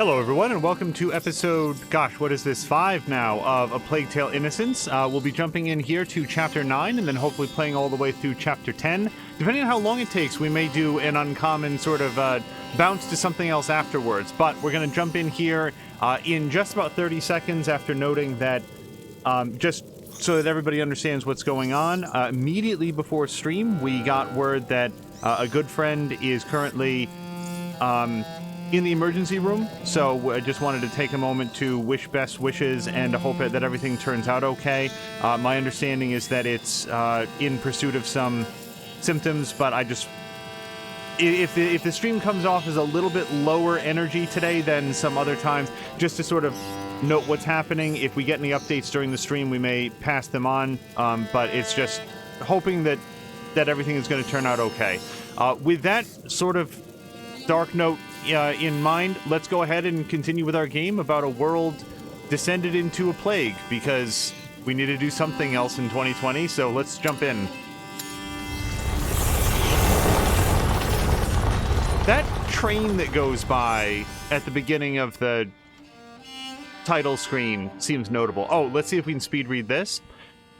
Hello, everyone, and welcome to episode, what is this, 5 now, of A Plague Tale: Innocence. We'll be jumping in here to Chapter 9, and then hopefully playing all the way through Chapter 10. Depending on how long it takes, we may do an uncommon sort of bounce to something else afterwards. But we're going to jump in here in just about 30 seconds after noting that, just so that everybody understands what's going on, immediately before stream, we got word that a good friend is currently in the emergency room, so I just wanted to take a moment to wish best wishes and to hope that everything turns out okay. My understanding is that it's in pursuit of some symptoms, but I just... If the stream comes off as a little bit lower energy today than some other times, just to sort of note what's happening. If we get any updates during the stream, we may pass them on, but it's just hoping that everything is going to turn out okay. With that sort of dark note in mind, let's go ahead and continue with our game about a world descended into a plague, because we need to do something else in 2020, so let's jump in. That train that goes by at the beginning of the title screen seems notable. Oh, let's see if we can speed read this.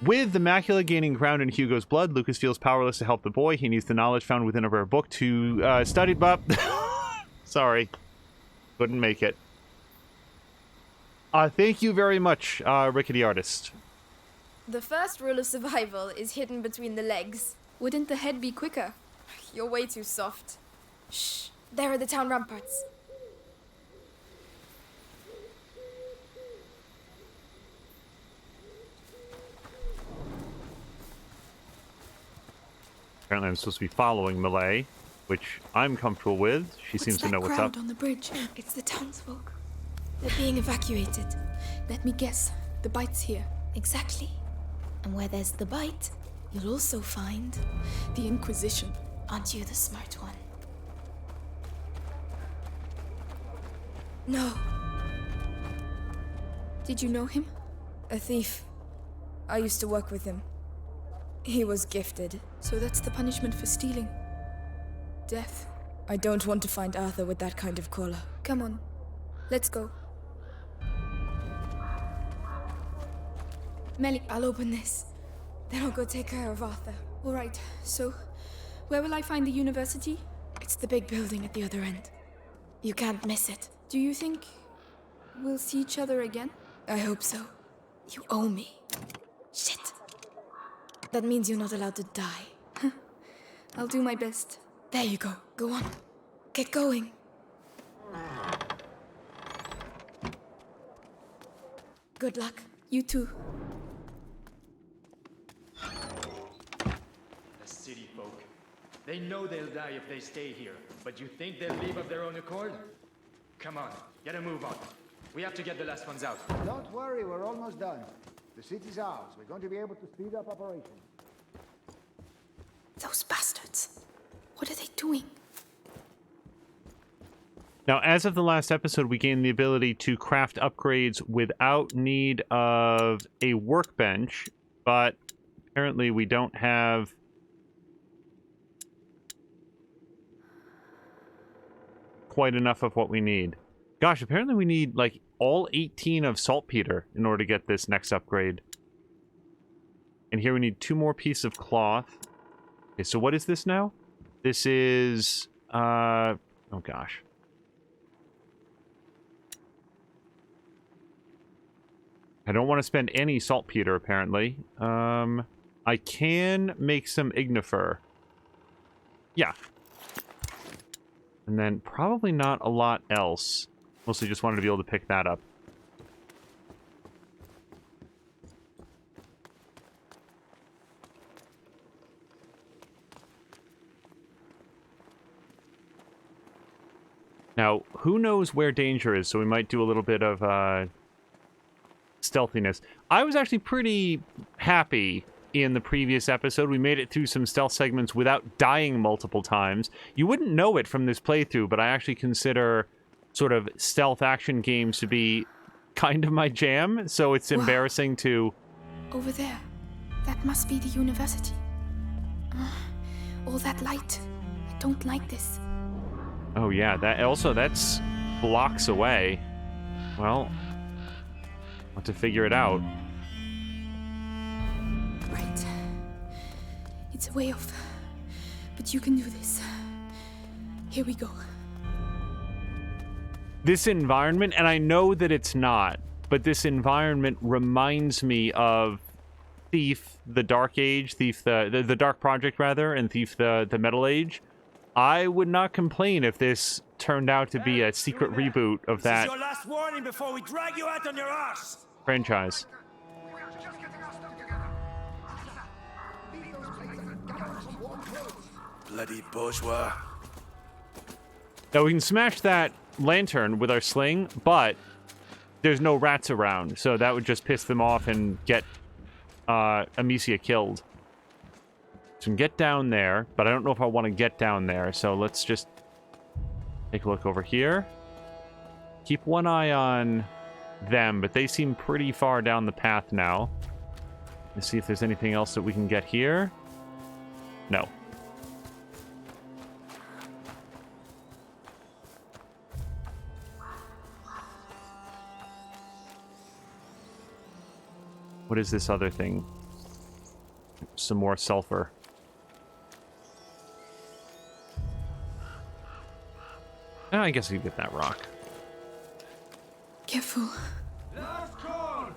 With the macula gaining ground in Hugo's blood, Lucas feels powerless to help the boy. He needs the knowledge found within a rare book to study, but... Sorry. Couldn't make it. Thank you very much, Rickety Artist. The first rule of survival is hidden between the legs. Wouldn't the head be quicker? You're way too soft. Shh. There are the town ramparts. Apparently I'm supposed to be following Malay, which I'm comfortable with. She seems to know what's up. On the bridge? It's the townsfolk. They're being evacuated. Let me guess. The bite's here. Exactly. And where there's the bite, you'll also find... the Inquisition. Aren't you the smart one? No. Did you know him? A thief. I used to work with him. He was gifted. So that's the punishment for stealing. Death. I don't want to find Arthur with that kind of collar. Come on. Let's go. Melly, I'll open this. Then I'll go take care of Arthur. All right, so where will I find the university? It's the big building at the other end. You can't miss it. Do you think we'll see each other again? I hope so. You owe me. Shit. That means you're not allowed to die. I'll do my best. There you go. Go on. Get going. Good luck. You too. The city folk. They know they'll die if they stay here, but you think they'll leave of their own accord? Come on, get a move on. We have to get the last ones out. Don't worry, we're almost done. The city's ours. We're going to be able to speed up operations. Those bastards. What are they doing? Now, as of the last episode, we gained the ability to craft upgrades without need of a workbench, but apparently we don't have... quite enough of what we need. Gosh, apparently we need, like, all 18 of saltpeter in order to get this next upgrade. And here we need 2 more pieces of cloth. Okay, so what is this now? This is, oh gosh. I don't want to spend any saltpeter, apparently. I can make some ignifer. Yeah. And then probably not a lot else. Mostly just wanted to be able to pick that up. Now, who knows where danger is, so we might do a little bit of stealthiness. I was actually pretty happy in the previous episode. We made it through some stealth segments without dying multiple times. You wouldn't know it from this playthrough, but I actually consider sort of stealth action games to be kind of my jam, so it's embarrassing to... Over there. That must be the university. All that light. I don't like this. Oh yeah, that's blocks away. Well, I'll have to figure it out. Right. It's a way off. But you can do this. Here we go. This environment, and I know that it's not, but this environment reminds me of Thief, the Dark Age, Thief, the Dark Project, rather, and Thief, the Metal Age. I would not complain if this turned out to be a secret reboot of that This is your last warning before we drag you out on your arse. franchise. Bloody bourgeois. Now, we can smash that lantern with our sling, but there's no rats around, so that would just piss them off and get Amicia killed. So we can get down there, but I don't know if I want to get down there, so let's just take a look over here. Keep one eye on them, but they seem pretty far down the path now. Let's see if there's anything else that we can get here. No. What is this other thing? Some more sulfur. I guess we could get that rock. Careful. Last call!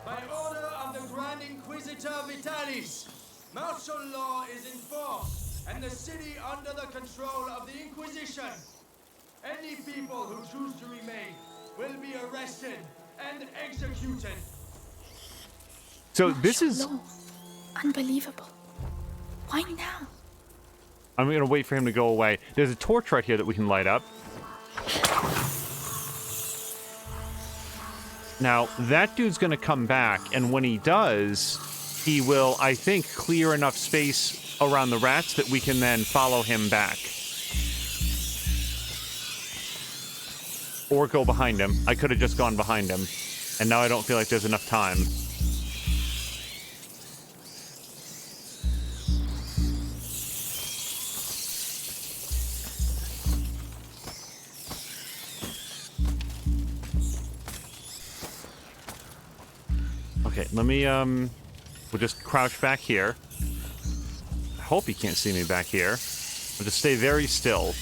By order of the Grand Inquisitor Vitalis, martial law is enforced, and the city under the control of the Inquisition. Any people who choose to remain will be arrested and executed. So this is... Law. Unbelievable. Why now? I'm going to wait for him to go away. There's a torch right here that we can light up. Now, that dude's going to come back, and when he does, he will, I think, clear enough space around the rats that we can then follow him back. Or go behind him. I could have just gone behind him, and now I don't feel like there's enough time. Okay, let me, we'll just crouch back here. I hope he can't see me back here. I'll just stay very still.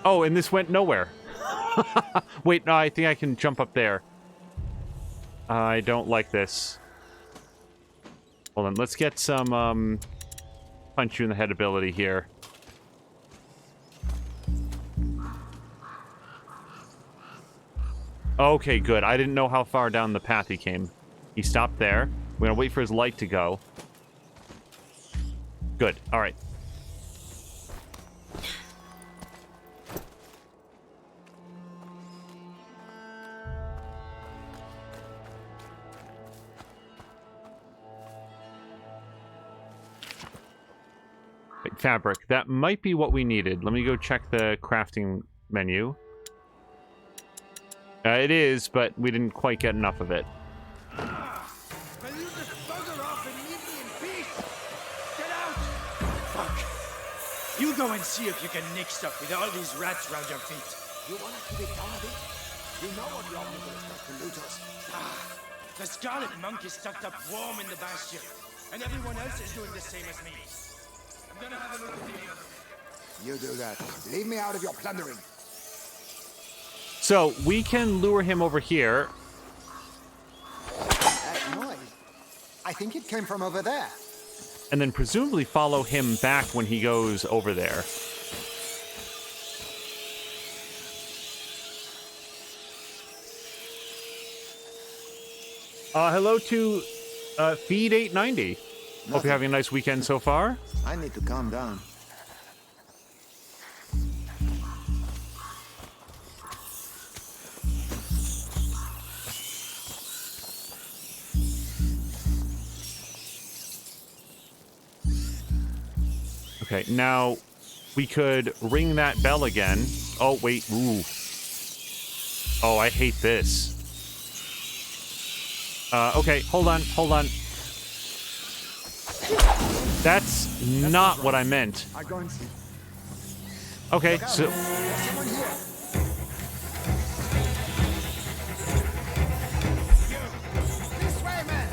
Oh, and this went nowhere. Wait, no, I think I can jump up there. I don't like this. Hold on, let's get some, punch you in the head ability here. Okay, good. I didn't know how far down the path he came. He stopped there. We're gonna wait for his light to go. Good. All right. Fabric. That might be what we needed. Let me go check the crafting menu. It is, but we didn't quite get enough of it. Will you just bugger off and leave me in peace? Get out! Fuck. You go and see if you can nick stuff with all these rats round your feet. You want us to get down a bit? You know what the omnibus does to loot us. The Scarlet Monk is tucked up warm in the bastion, and everyone else is doing the same as me. I'm gonna have a look at the other. You do that. Leave me out of your plundering. So, we can lure him over here. That noise. I think it came from over there. And then presumably follow him back when he goes over there. Hello to Feed 890. Hope you're having a nice weekend so far. I need to calm down. Okay, now we could ring that bell again. Oh, wait, ooh. Oh, I hate this. Okay, hold on. That's not what I meant. I go and see. Okay, so... Someone here. This way, man.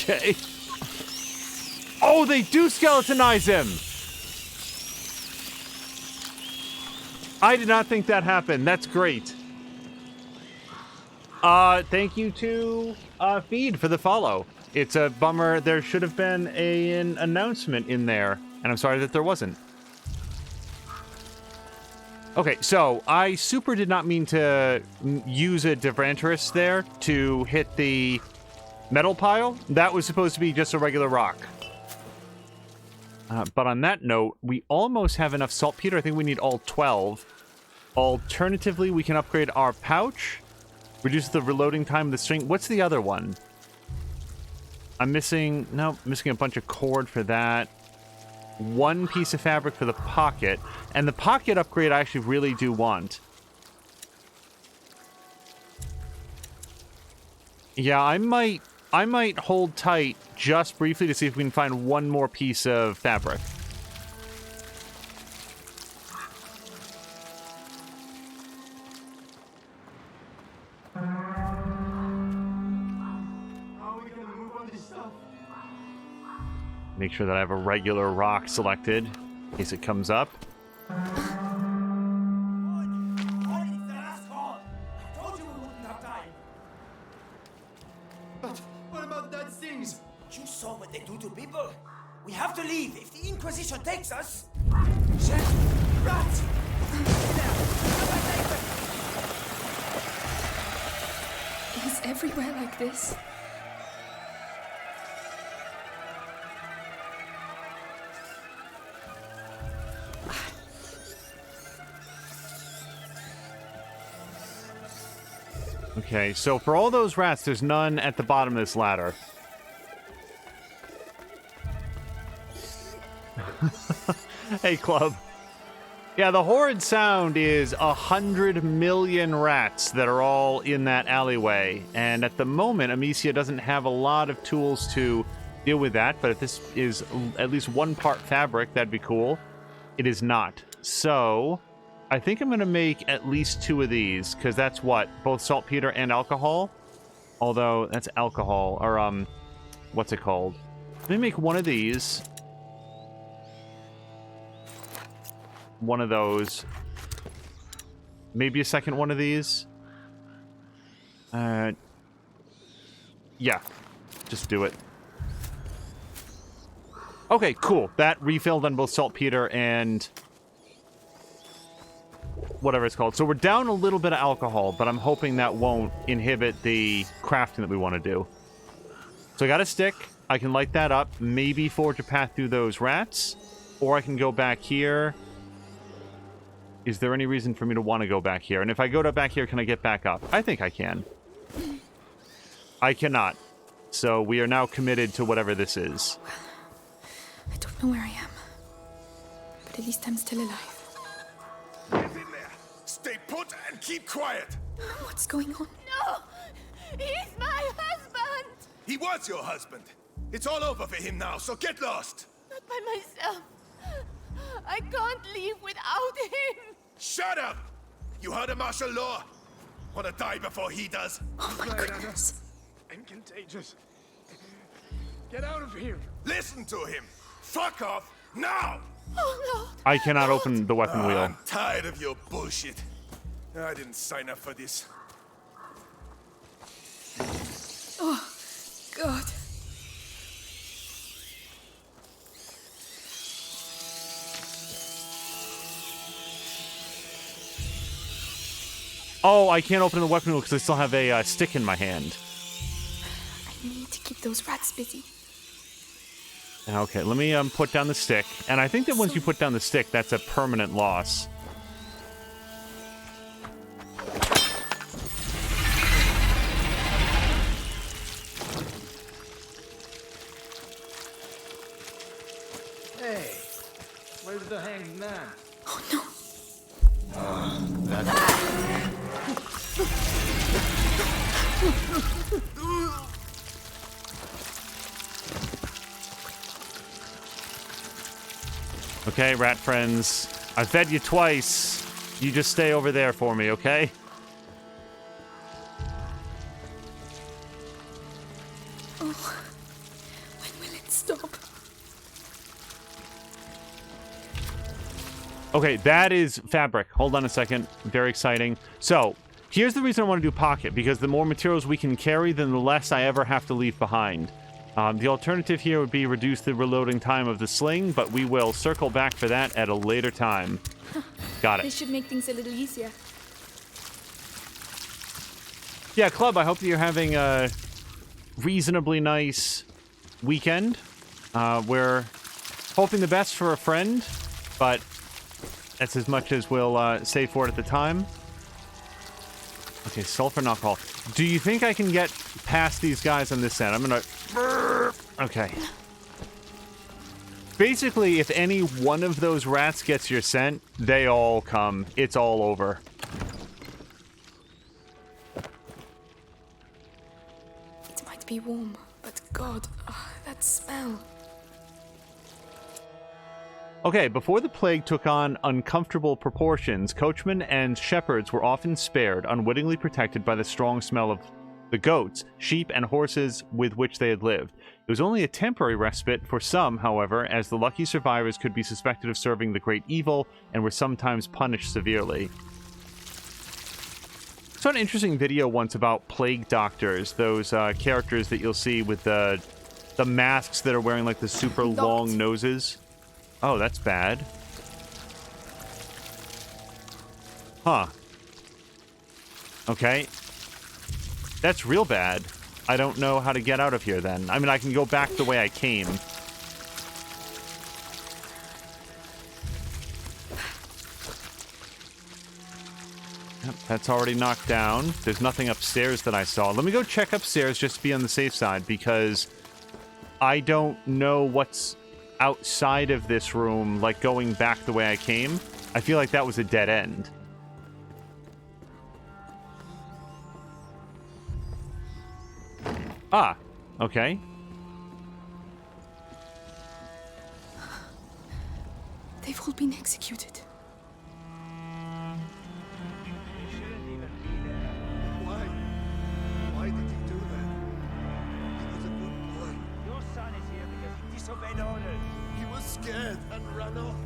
Okay. Oh, they do skeletonize him! I did not think that happened. That's great. Thank you to Feed for the follow. It's a bummer. There should have been an announcement in there, and I'm sorry that there wasn't. Okay, so I super did not mean to use a Devranterus there to hit the metal pile. That was supposed to be just a regular rock. But on that note, we almost have enough saltpeter. I think we need all 12. Alternatively, we can upgrade our pouch. Reduce the reloading time of the string. What's the other one? I'm missing... No, missing a bunch of cord for that. One piece of fabric for the pocket. And the pocket upgrade I actually really do want. Yeah, I might hold tight just briefly to see if we can find one more piece of fabric. Make sure that I have a regular rock selected in case it comes up. But what about that things? You saw what they do to people? We have to leave if the Inquisition takes us. Shit! Rats! He's everywhere like this. Okay, so for all those rats, there's none at the bottom of this ladder. Hey, Club. Yeah, the horrid sound is 100 million rats that are all in that alleyway. And at the moment, Amicia doesn't have a lot of tools to deal with that. But if this is at least one part fabric, that'd be cool. It is not. So... I think I'm going to make at least 2 of these, because that's what? Both saltpeter and alcohol? Although, that's alcohol, or, what's it called? Let me make one of these. One of those. Maybe a second one of these. Yeah. Just do it. Okay, cool. That refilled on both saltpeter and... whatever it's called. So we're down a little bit of alcohol, but I'm hoping that won't inhibit the crafting that we want to do. So I got a stick. I can light that up. Maybe forge a path through those rats. Or I can go back here. Is there any reason for me to want to go back here? And if I go back here, can I get back up? I think I can. I cannot. So we are now committed to whatever this is. I don't know where I am. But at least I'm still alive. Get in there. Stay put and keep quiet. What's going on? No! He's my husband! He was your husband. It's all over for him now, so get lost. Not by myself. I can't leave without him. Shut up! You heard of martial law? Wanna die before he does? Oh my goodness. I'm contagious. Get out of here. Listen to him. Fuck off now! Oh no! I cannot open the weapon wheel. I'm tired of your bullshit. I didn't sign up for this. Oh, God. Oh, I can't open the weapon wheel because I still have a stick in my hand. I need to keep those rats busy. Okay, let me put down the stick. And I think that once you put down the stick, that's a permanent loss. the hanged man. Oh no. Okay, rat friends. I fed you twice. You just stay over there for me, okay? Oh, when will it stop? Okay, that is fabric. Hold on a second. Very exciting. So, here's the reason I want to do pocket, because the more materials we can carry, then the less I ever have to leave behind. The alternative here would be reduce the reloading time of the sling, but we will circle back for that at a later time. Got it. This should make things a little easier. Yeah, Club, I hope that you're having a reasonably nice weekend. We're hoping the best for a friend, but that's as much as we'll save for it at the time. Okay, sulfur alcohol. Do you think I can get past these guys on this end? I'm gonna... Okay. Basically, if any one of those rats gets your scent, they all come. It's all over. It might be warm, but God, that smell. Okay, before the plague took on uncomfortable proportions, coachmen and shepherds were often spared, unwittingly protected by the strong smell of the goats, sheep, and horses with which they had lived. It was only a temporary respite for some, however, as the lucky survivors could be suspected of serving the great evil and were sometimes punished severely. I saw an interesting video once about plague doctors, those characters that you'll see with the masks that are wearing like the super long noses. Oh, that's bad. Huh. Okay. That's real bad. I don't know how to get out of here then. I mean, I can go back the way I came. Yep, that's already knocked down. There's nothing upstairs that I saw. Let me go check upstairs just to be on the safe side, because I don't know what's outside of this room, like going back the way I came. I feel like that was a dead end. Ah, okay. They've all been executed. Why did you do that? He was a good boy. Your son is here because he disobeyed orders. He was scared and ran off.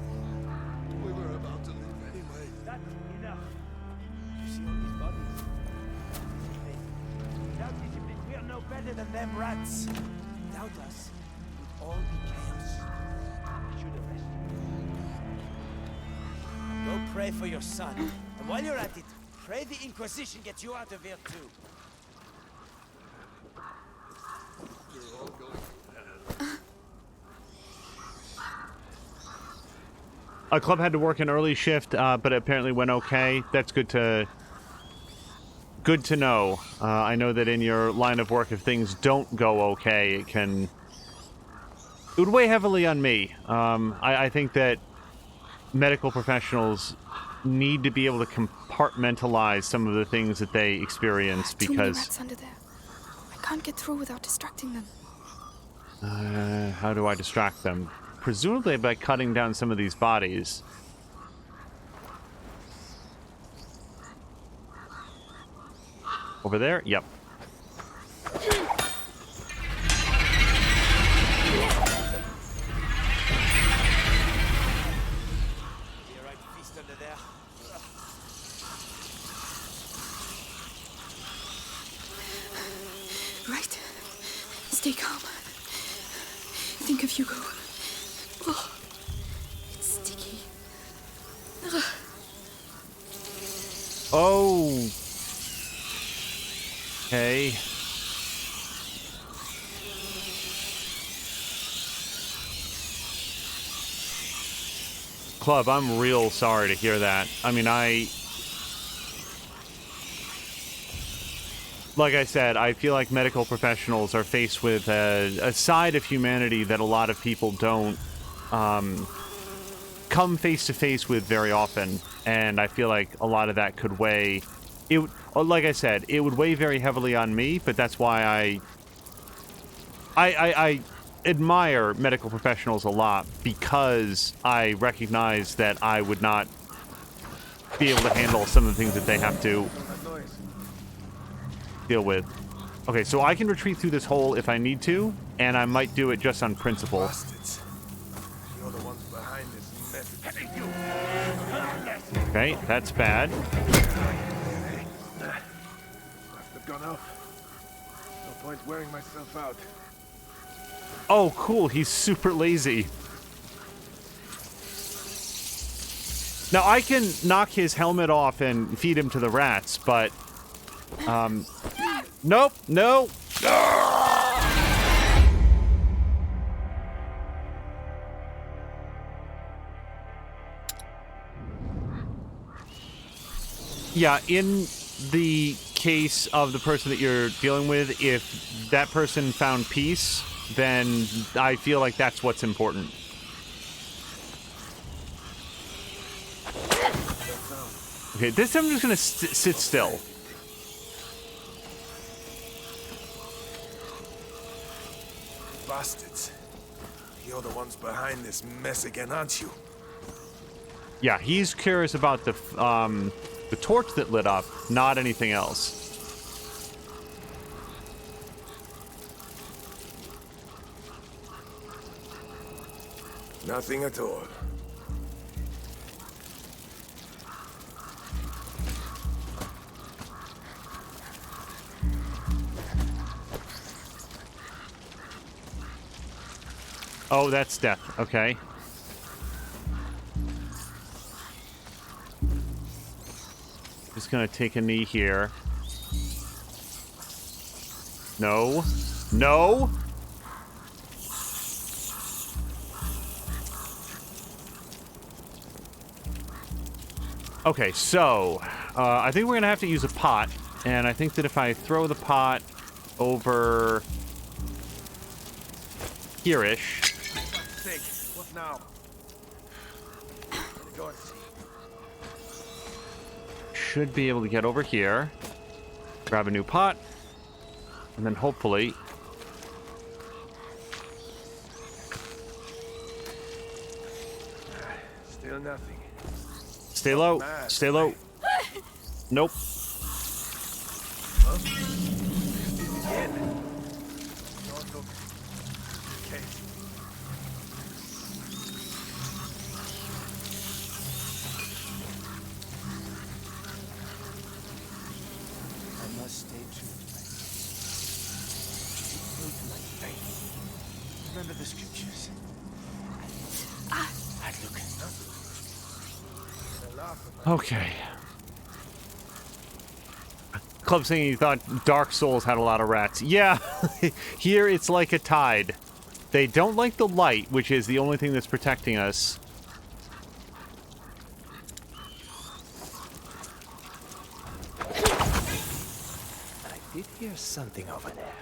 We were about to leave anyway. That's enough. You see all these bodies? Without discipline, we are no better than them rats. Without us, it would all be chaos. We should arrest you. Go pray for your son. And while you're at it, pray the Inquisition gets you out of here too. They're all going to hell. Club had to work an early shift, but it apparently went okay. That's good to know. I know that in your line of work, if things don't go okay, it would weigh heavily on me. I think that medical professionals need to be able to compartmentalize some of the things that they experience, Too many because rats under there. I can't get through without distracting them. how do I distract them? Presumably by cutting down some of these bodies. Over there? Yep. Right. Stay calm. Think of Hugo. Oh, it's sticky. Ugh. Oh. Okay. Club, I'm real sorry to hear that. I mean, like I said, I feel like medical professionals are faced with a side of humanity that a lot of people don't come face to face with very often, and I feel like a lot of that could weigh. Like I said, it would weigh very heavily on me, but that's why I admire medical professionals a lot, because I recognize that I would not be able to handle some of the things that they have to deal with. Okay, so I can retreat through this hole if I need to, and I might do it just on principle. Bastards. You're the ones behind this mess. Okay, that's bad. I've gone off. No point wearing myself out. Oh, cool. He's super lazy. Now, I can knock his helmet off and feed him to the rats, but... Nope, no! Yeah, in the case of the person that you're dealing with, if that person found peace, then I feel like that's what's important. Okay, this time I'm just gonna sit still. Bastards. You're the ones behind this mess again, aren't you? Yeah, he's curious about the torch that lit up, not anything else. Nothing at all. Oh, that's death. Okay. Just gonna take a knee here. No. No! Okay, so... I think we're gonna have to use a pot. And I think that if I throw the pot over... here-ish... What now? Go and see. Should be able to get over here, grab a new pot, and then hopefully... Still nothing. Stay low. Stay low. Nope. Huh? Again. No, look. Okay. I must stay true to myself. True to my faith. Remember the scriptures. I'd look. Okay. Club saying he thought Dark Souls had a lot of rats. Yeah, here it's like a tide. They don't like the light, which is the only thing that's protecting us. I did hear something over there.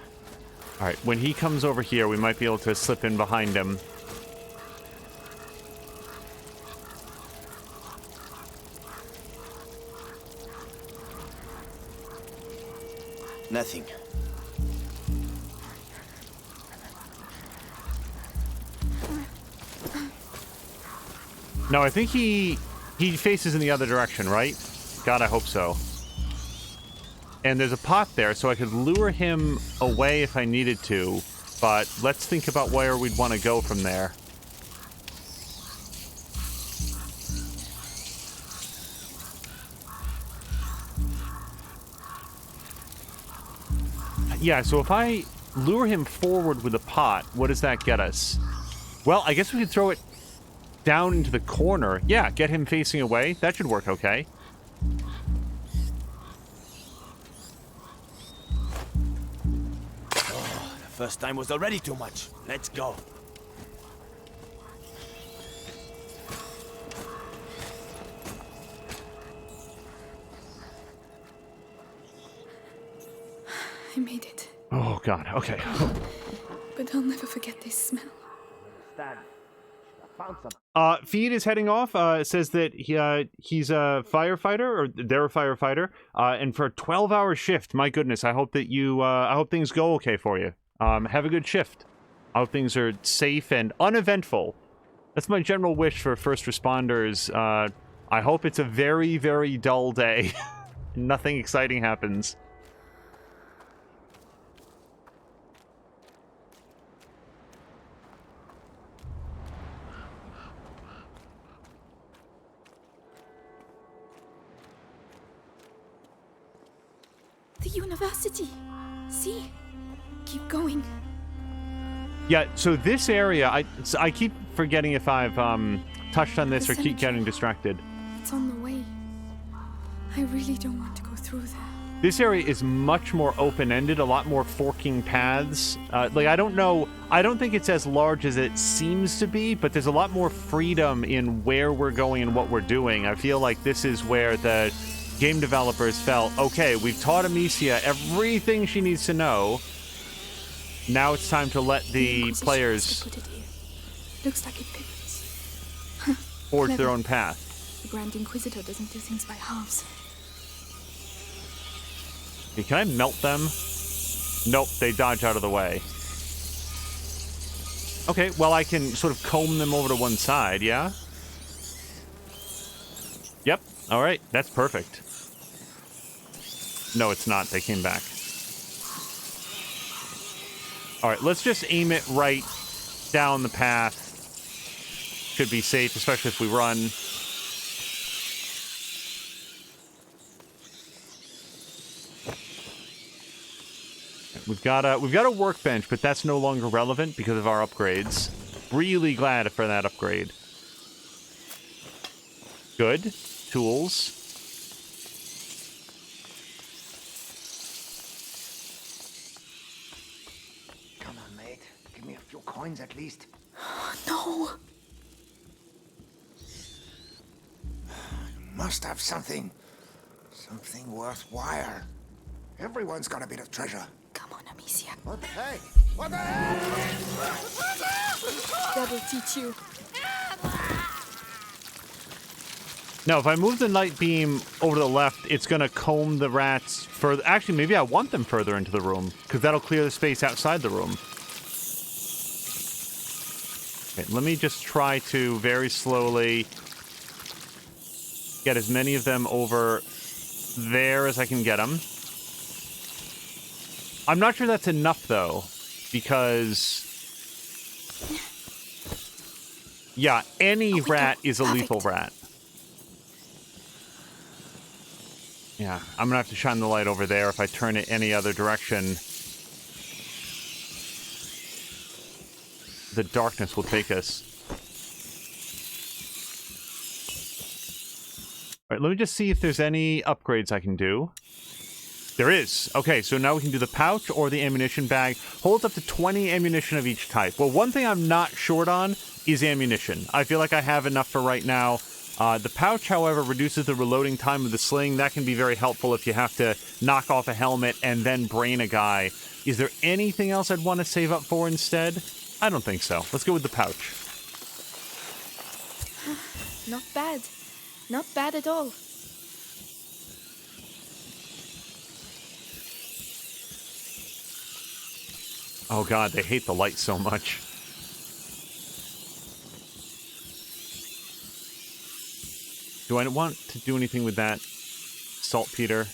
Alright, when he comes over here, we might be able to slip in behind him. Nothing. No, I think he faces in the other direction, right? God, I hope so. And there's a pot there, so I could lure him away if I needed to. But let's think about where we'd want to go from there. Yeah, so if I lure him forward with a pot, what does that get us? Well, I guess we could throw it down into the corner. Yeah, get him facing away. That should work okay. Oh, the first time was already too much. Let's go. I made it. Oh, God. Okay. But I'll never forget this smell. Stand. Found some. Feed is heading off. It says that he's a firefighter, or they're a firefighter, and for a 12-hour shift. My goodness, I hope that I hope things go okay for you. Have a good shift. I hope things are safe and uneventful. That's my general wish for first responders. I hope it's a very, very dull day. Nothing exciting happens. The university. See? Keep going. Yeah, so this area, I keep forgetting if I've touched on this or keep getting distracted. It's on the way. I really don't want to go through there. This area is much more open-ended, a lot more forking paths. Like, I don't think it's as large as it seems to be, but there's a lot more freedom in where we're going and what we're doing. I feel like this is where the game developers felt, okay, we've taught Amicia everything she needs to know. Now it's time to let the players Looks like it pivots. forge their own path. The Grand Inquisitor doesn't do things by halves. Hey, can I melt them? Nope, they dodge out of the way. Okay, well, I can sort of comb them over to one side, yeah? Yep, alright, that's perfect. No, it's not. They came back. Alright, let's just aim it right down the path. Should be safe, especially if we run. We've got a workbench, but that's no longer relevant because of our upgrades. Really glad for that upgrade. Good. Tools. Come on, mate. Give me a few coins at least. No! Must have something. Something worthwhile. Everyone's got a bit of treasure. Come on, Amicia. What? Hey! What the hell? That'll teach you. Now, if I move the night beam over to the left, it's going to comb the rats further. Actually, maybe I want them further into the room, because that'll clear the space outside the room. Okay, let me just try to very slowly get as many of them over there as I can get them. I'm not sure that's enough, though, because... yeah, any rat is a lethal rat. Yeah, I'm gonna have to shine the light over there. If I turn it any other direction, the darkness will take us. All right, let me just see if there's any upgrades I can do. There is. Okay, so now we can do the pouch or the ammunition bag. Holds up to 20 ammunition of each type. Well, one thing I'm not short on is ammunition. I feel like I have enough for right now. The pouch, however, reduces the reloading time of the sling. That can be very helpful if you have to knock off a helmet and then brain a guy. Is there anything else I'd want to save up for instead? I don't think so. Let's go with the pouch. Not bad. Not bad at all. Oh god, they hate the light so much. Do I want to do anything with that saltpeter?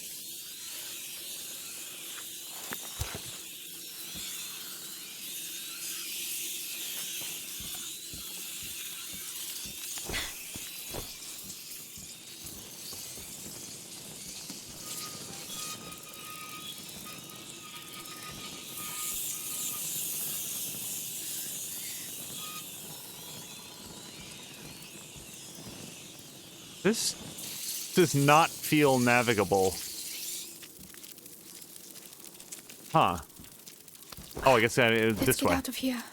This does not feel navigable. Huh. Oh, I guess that is this way. Let's get out of here.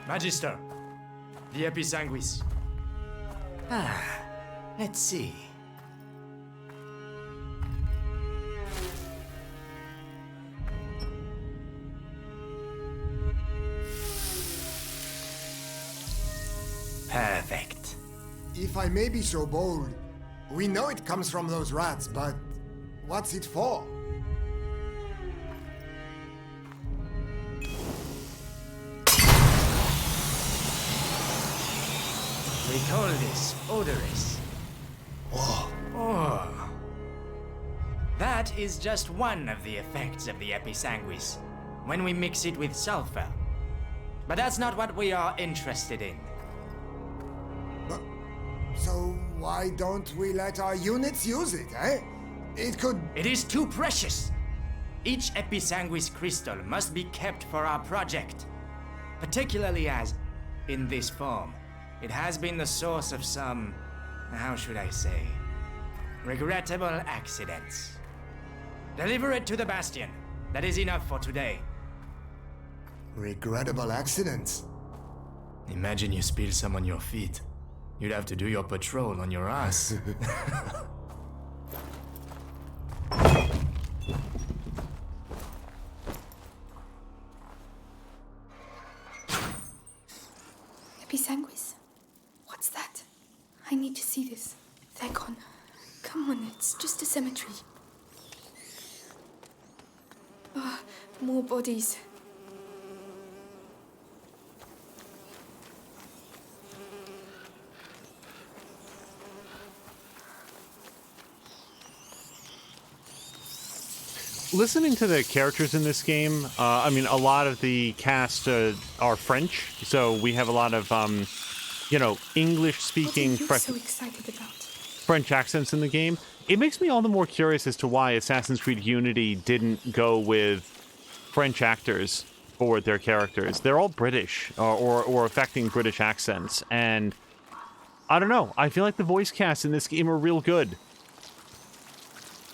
Magister, the Episanguis. Let's see. Perfect. If I may be so bold, we know it comes from those rats, but what's it for? We call this odorous. Whoa. Oh. That is just one of the effects of the episanguis, when we mix it with sulfur. But that's not what we are interested in. So why don't we let our units use it, eh? It could... It is too precious! Each episanguis crystal must be kept for our project. Particularly as, in this form, it has been the source of some, how should I say, regrettable accidents. Deliver it to the Bastion. That is enough for today. Regrettable accidents? Imagine you spill some on your feet. You'd have to do your patrol on your ass. Episanguis? What's that? I need to see this. They're gone. Come on, it's just a cemetery. Ah, more bodies. Listening to the characters in this game, I mean, a lot of the cast are French, so we have a lot of, you know, English-speaking What are you so excited about? French accents in the game. It makes me all the more curious as to why Assassin's Creed Unity didn't go with French actors for their characters. They're all British, or affecting British accents, and I don't know. I feel like the voice casts in this game are real good.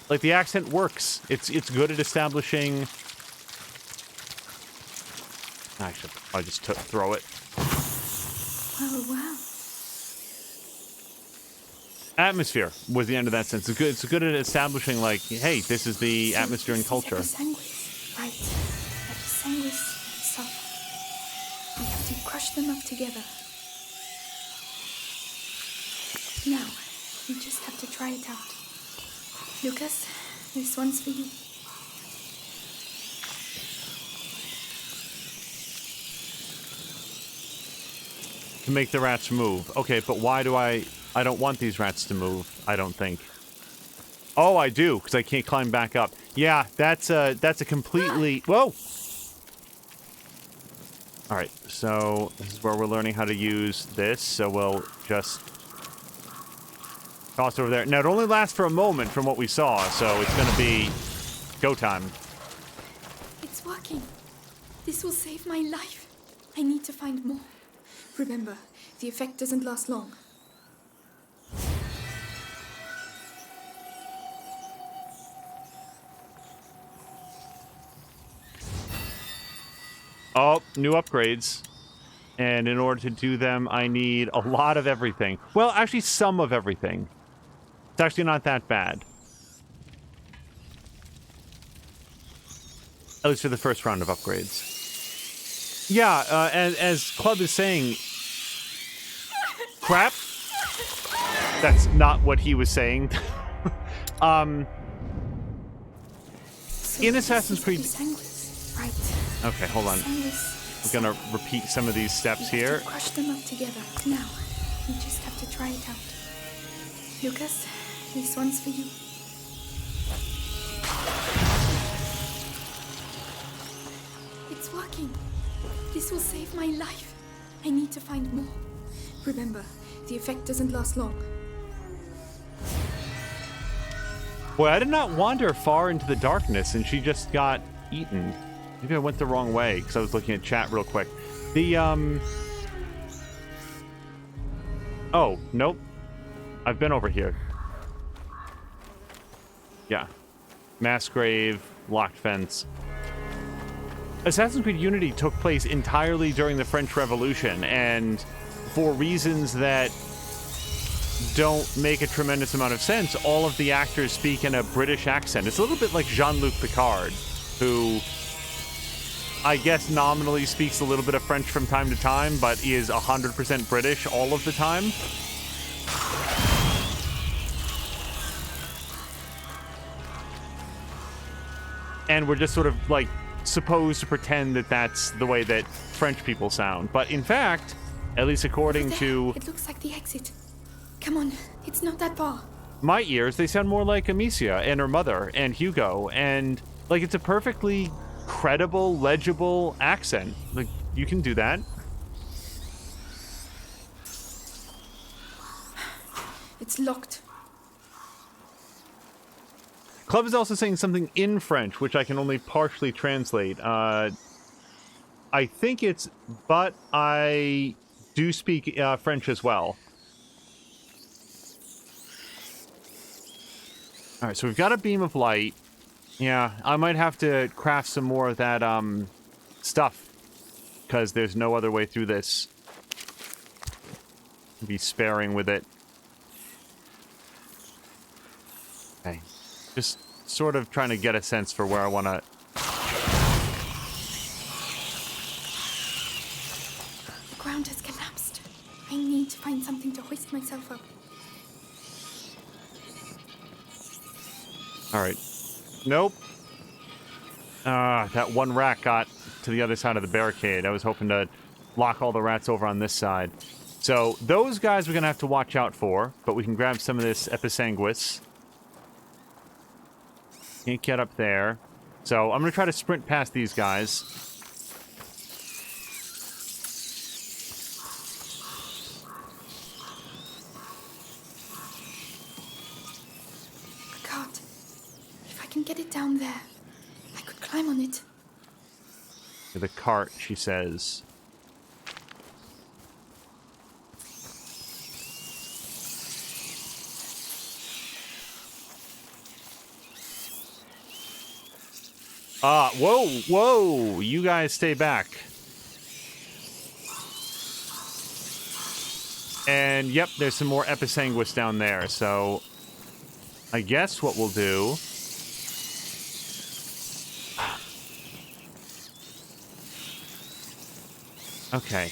Like, the accent works. It's good at establishing... Actually, I just throw it. Oh, wow. Atmosphere was the end of that sense. It's good at establishing, like, hey, this is the atmosphere and culture. Episanguis. Right. Episanguis and sulfur. We have to crush them up together. Now, we just have to try it out. Lucas, this one's for you. To make the rats move. Okay, but why do I don't want these rats to move, I don't think. Oh, I do, because I can't climb back up. Yeah, that's a completely... Whoa! Alright, so this is where we're learning how to use this, so we'll just... toss over there. Now, it only lasts for a moment from what we saw, so it's gonna be go time. It's working. This will save my life. I need to find more. Remember, the effect doesn't last long. Oh, new upgrades. And in order to do them, I need a lot of everything. Well, actually, some of everything. It's actually not that bad. At least for the first round of upgrades. Yeah, as Club is saying... Crap? That's not what he was saying. In Assassin's Creed... Right. Okay, hold on. I'm gonna repeat some of these steps here. Crush them up together. Now, we just have to try it out. Lucas, this one's for you. It's working. This will save my life. I need to find more. Remember, the effect doesn't last long. Boy, I did not wander far into the darkness, and she just got eaten. Maybe I went the wrong way, because I was looking at chat real quick. The, Oh, nope. I've been over here. Yeah. Mass grave, locked fence. Assassin's Creed Unity took place entirely during the French Revolution, and for reasons that don't make a tremendous amount of sense. All of the actors speak in a British accent. It's a little bit like Jean-Luc Picard, who I guess nominally speaks a little bit of French from time to time, but is 100% British all of the time. And we're just sort of, like, supposed to pretend that that's the way that French people sound. But in fact, at least according to... It looks like the exit. Come on, it's not that far. My ears, they sound more like Amicia and her mother and Hugo. And, like, it's a perfectly credible, legible accent. Like, you can do that. It's locked. Club is also saying something in French, which I can only partially translate. I think it's, but I do speak French as well. All right, so we've got a beam of light. Yeah, I might have to craft some more of that stuff, because there's no other way through this. Be sparing with it. Okay. Just sort of trying to get a sense for where I want to... The ground has collapsed. I need to find something to hoist myself up. All right. Nope. That one rat got to the other side of the barricade. I was hoping to lock all the rats over on this side. So those guys we're going to have to watch out for, but we can grab some of this episanguis. Can't get up there. So I'm going to try to sprint past these guys. A cart. If I can get it down there, I could climb on it. The cart, she says. Whoa, you guys stay back. And, yep, there's some more episanguis down there, so I guess what we'll do... Okay.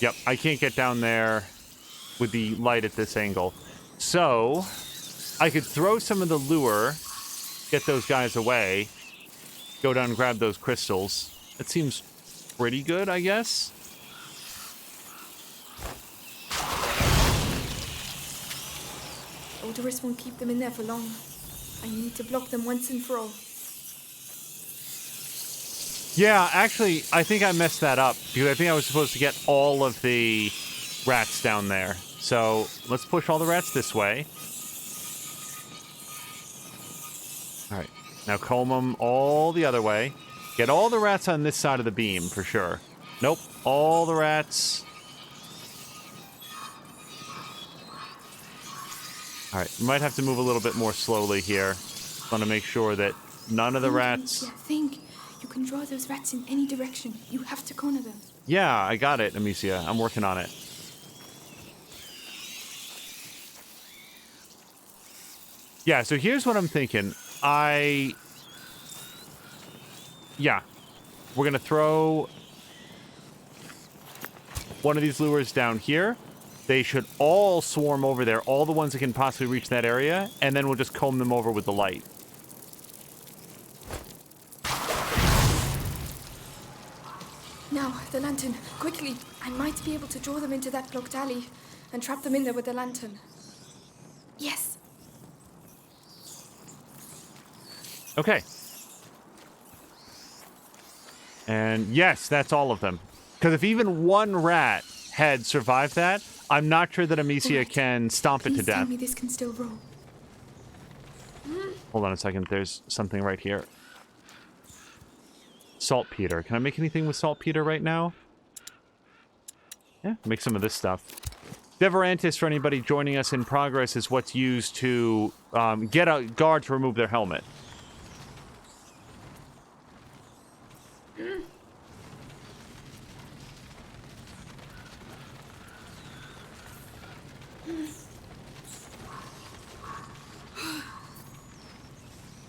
Yep, I can't get down there with the light at this angle. So, I could throw some of the lure, get those guys away, go down and grab those crystals. That seems pretty good, I guess. Odorous won't keep them in there for long. I need to block them once and for all. Yeah, actually, I think I messed that up, because I think I was supposed to get all of the rats down there. So, let's push all the rats this way. Alright, now comb them all the other way. Get all the rats on this side of the beam, for sure. Nope, all the rats. Alright, we might have to move a little bit more slowly here. Want to make sure that none of the rats... Yeah, think. You can draw those rats in any direction. You have to corner them. Yeah, I got it, Amicia. I'm working on it. Yeah, so here's what I'm thinking. Yeah. We're going to throw one of these lures down here. They should all swarm over there, all the ones that can possibly reach that area, and then we'll just comb them over with the light. Now, the lantern. Quickly. I might be able to draw them into that blocked alley and trap them in there with the lantern. Yes. Okay. And yes, that's all of them. Because if even one rat had survived that, I'm not sure that Amicia can stomp it to Please death. tell me this can still roll. Hold on a second. There's something right here. Saltpeter. Can I make anything with saltpeter right now? Yeah, make some of this stuff. Deverantis, for anybody joining us in progress, is what's used to get a guard to remove their helmet.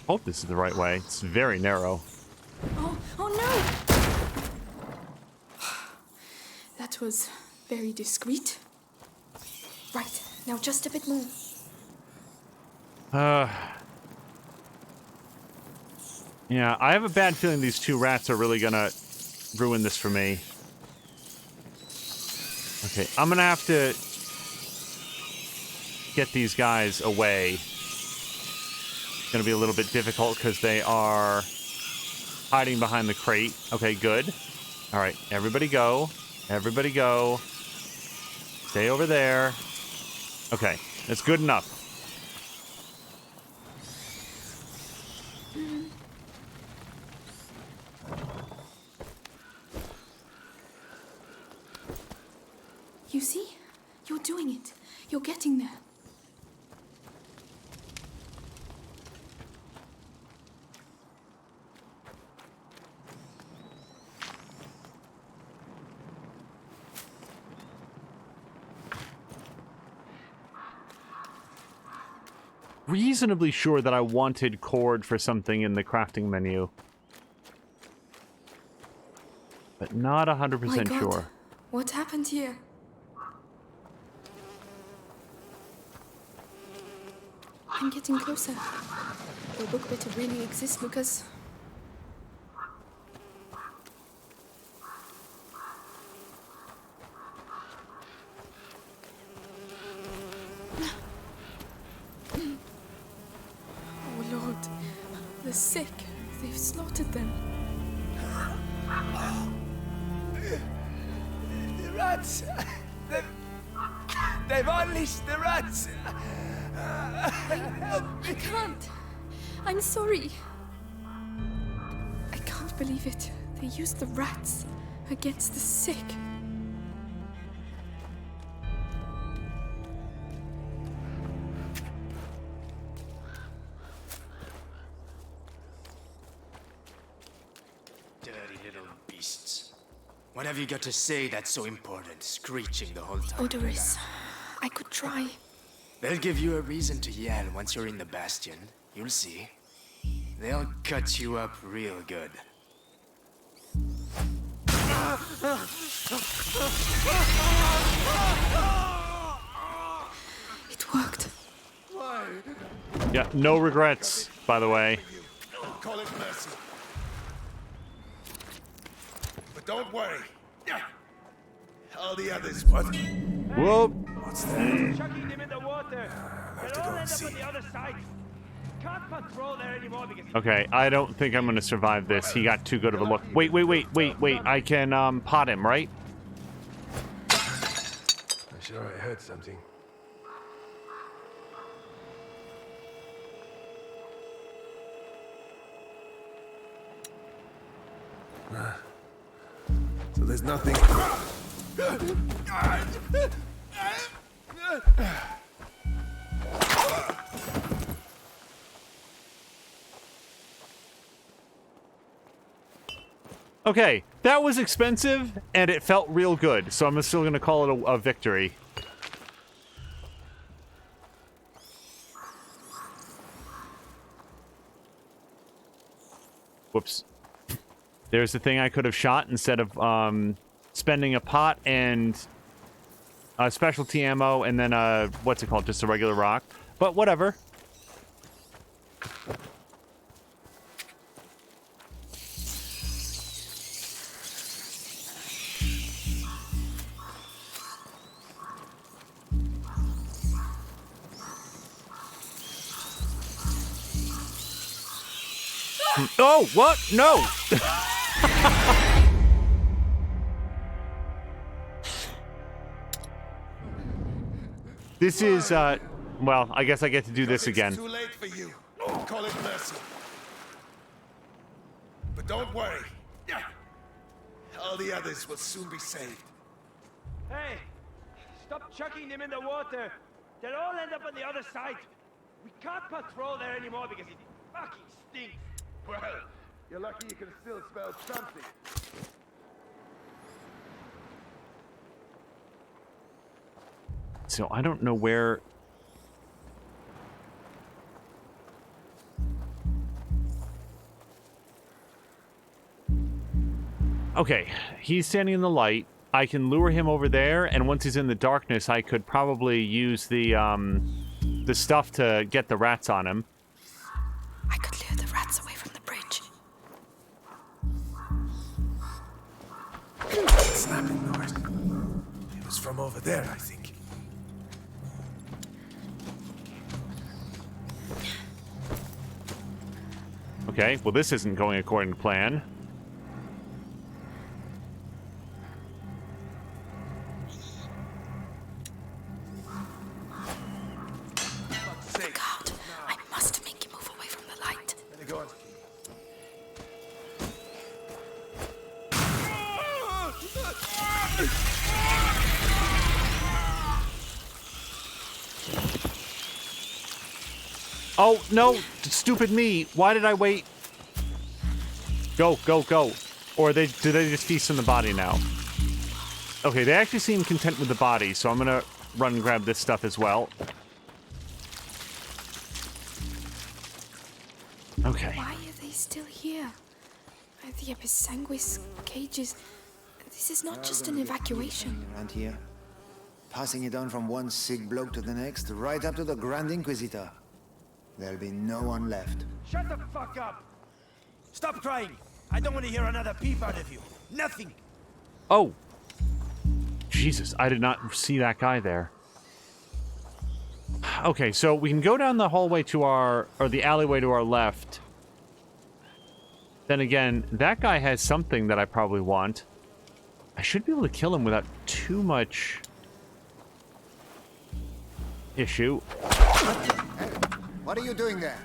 Hope this is the right way. It's very narrow. Oh no! That was very discreet. Right, now just a bit more. Yeah, I have a bad feeling these two rats are really gonna ruin this for me. Okay, I'm gonna have to get these guys away. It's gonna be a little bit difficult because they are hiding behind the crate. Okay, good. All right, everybody go. Everybody go. Stay over there. Okay, that's good enough. You see? You're doing it. You're getting there. Reasonably sure that I wanted cord for something in the crafting menu. But not 100% sure. What happened here? I'm getting closer. The book better really exist, Lucas. Oh Lord, the sick. They've slaughtered them. The rats! They've unleashed the rats! I can't. I'm sorry. I can't believe it. They used the rats against the sick. Dirty little beasts. What have you got to say that's so important, screeching the whole time? Odoris, I could try. They'll give you a reason to yell once you're in the bastion. You'll see. They'll cut you up real good. It worked. Yeah, no regrets, by the way. Call it mercy. But don't worry. All the others what? Whoop. What's that? Chucking them in the water. I'll have to They'll go all and end up see. on the other side. Can't patrol there anymore because... Okay, I don't think I'm gonna survive this. He got too good of a look. Wait. I can pot him, right? I'm sure I heard something. So there's nothing. Okay, that was expensive, and it felt real good, so I'm still gonna call it a victory. Whoops. There's the thing I could have shot instead of spending a pot and specialty ammo and then what's it called? Just a regular rock. But whatever. Oh, what? No! This is, well, I guess I get to do this again. It's too late for you. Call it mercy. But don't worry. All the others will soon be saved. Hey, Stop chucking them in the water. They'll all end up on the other side. We can't patrol there anymore because it fucking stinks. Well, you're lucky you can still smell something. So I don't know where... Okay, he's standing in the light. I can lure him over there, and once he's in the darkness, I could probably use the stuff to get the rats on him. I could lure the rats away from the bridge. Snapping noise. It was from over there, I think. Okay, well this isn't going according to plan. God, I must make you move away from the light. Go on. Oh, no! Stupid me! Why did I wait? Go, go, go. Or do they just feast on the body now? Okay, they actually seem content with the body, so I'm gonna run and grab this stuff as well. Okay. Why are they still here? The Episanguis cages. This is not just an evacuation. Around here. Passing it on from one sick bloke to the next, right up to the Grand Inquisitor. There'll be no one left. Shut the fuck up! Stop crying! I don't want to hear another peep out of you. Nothing! Oh! Jesus, I did not see that guy there. Okay, so we can go down the hallway to our... or the alleyway to our left. Then again, that guy has something that I probably want. I should be able to kill him without too much... issue. What are you doing there?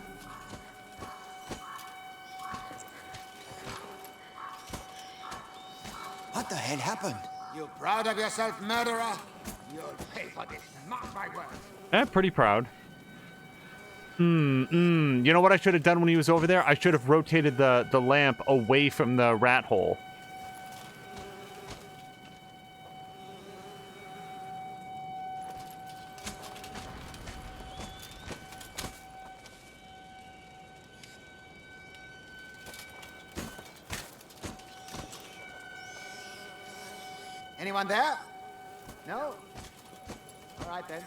What the hell happened? You proud of yourself, murderer? You'll pay for this, mark my words. Pretty proud. You know what I should have done when he was over there? I should have rotated the lamp away from the rat hole. Anyone there? No? All right then.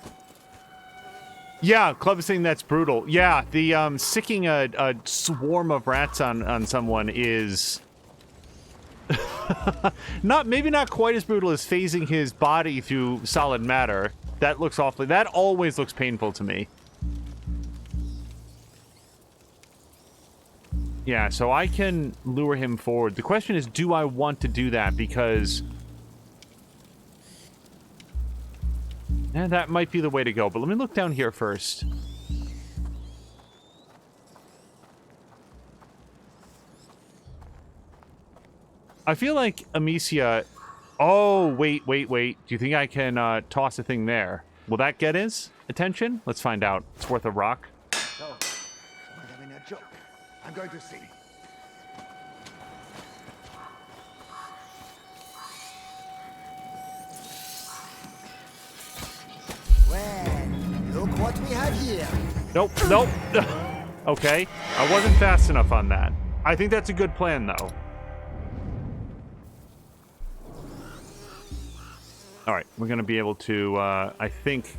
Yeah, Club is saying that's brutal. Yeah, the sicking a swarm of rats on someone is maybe not quite as brutal as phasing his body through solid matter. That looks awfully. That always looks painful to me. Yeah, so I can lure him forward. The question is, do I want to do that? Because that might be the way to go, but let me look down here first. I feel like Amicia... Oh, wait. Do you think I can toss a thing there? Will that get his attention? Let's find out. It's worth a rock. So, I'm having a joke. I'm going to see. Well, look what we have here. Nope. Okay, I wasn't fast enough on that. I think that's a good plan, though. All right, we're gonna be able to, I think...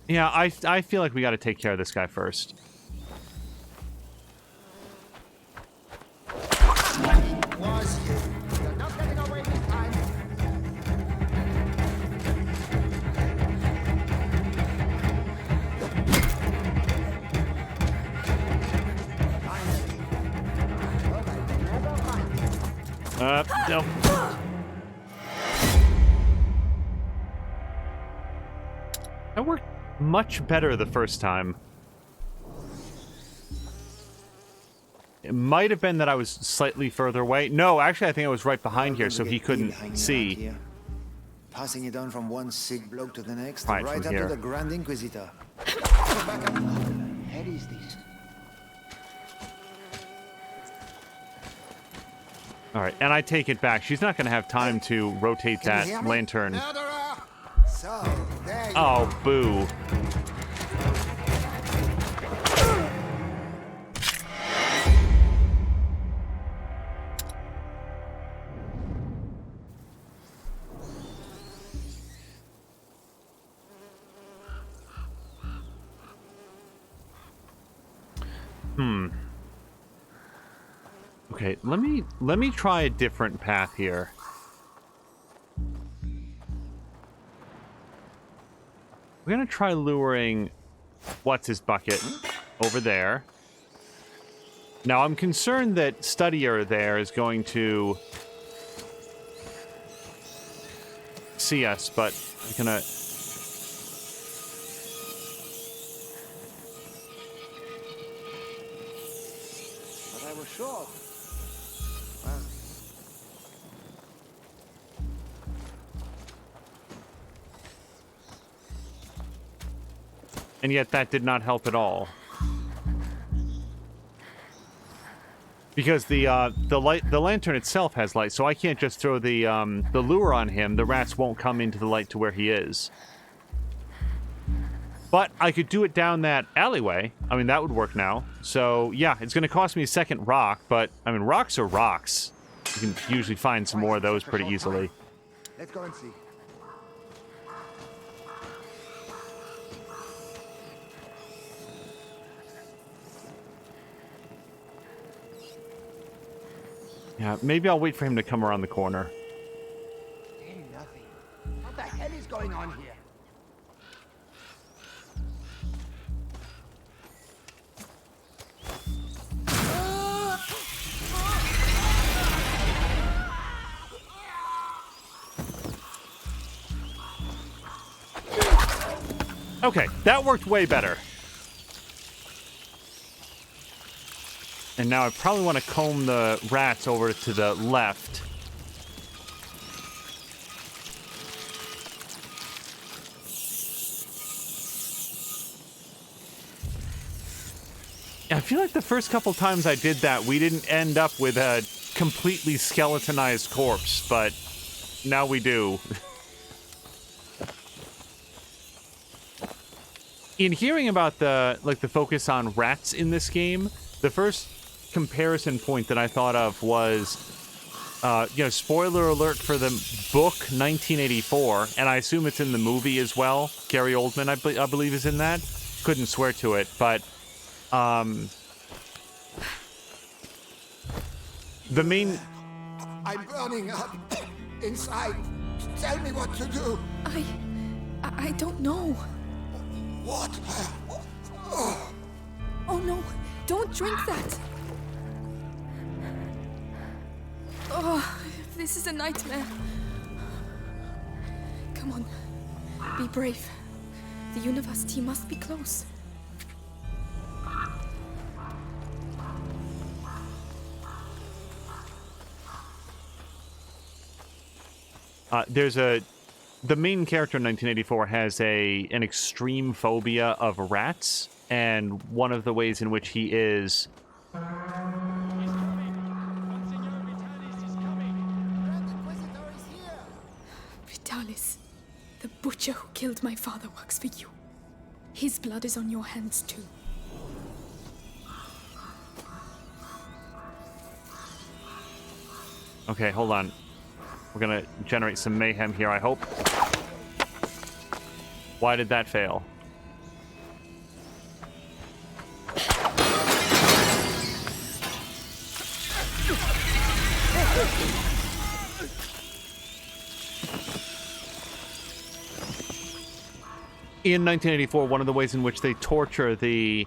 Yeah, I feel like we gotta take care of this guy first. Was you? You're not getting away this time. No. That worked much better the first time. It might have been that I was slightly further away. No, actually, I think I was right behind here, so he couldn't see. Passing it on from one sick bloke to the next, Right, right from up here. to the Grand Inquisitor. What the hell is this? All right, and I take it back. She's not going to have time to rotate that lantern. Murderer! So, there you Oh, boo. Okay, let me try a different path here. We're gonna try luring what's his bucket over there. Now I'm concerned that Studier there is going to see us, but I'm gonna. But I was short. And yet that did not help at all. Because the lantern itself has light, so I can't just throw the lure on him. The rats won't come into the light to where he is. But I could do it down that alleyway. I mean, that would work now. So, yeah, it's going to cost me a second rock, but, I mean, rocks are rocks. You can usually find some more of those pretty easily. Let's go and see. Yeah, maybe I'll wait for him to come around the corner. Ain't nothing. What the hell is going on here? Okay, that worked way better. And now I probably want to comb the rats over to the left. I feel like the first couple times I did that, we didn't end up with a completely skeletonized corpse, but now we do. In hearing about the focus on rats in this game, the first comparison point that I thought of was, spoiler alert for the book 1984, and I assume it's in the movie as well. Gary Oldman, I believe, is in that. Couldn't swear to it, but the main. I'm burning up inside. Tell me what to do. I don't know. What? Oh no, don't drink that. Oh, this is a nightmare. Come on, be brave. The university must be close. The main character in 1984 has an extreme phobia of rats, and one of the ways in which he is. Vitalis, the butcher who killed my father works for you. His blood is on your hands too. Okay, hold on. We're gonna generate some mayhem here, I hope. Why did that fail? In 1984, one of the ways in which they torture the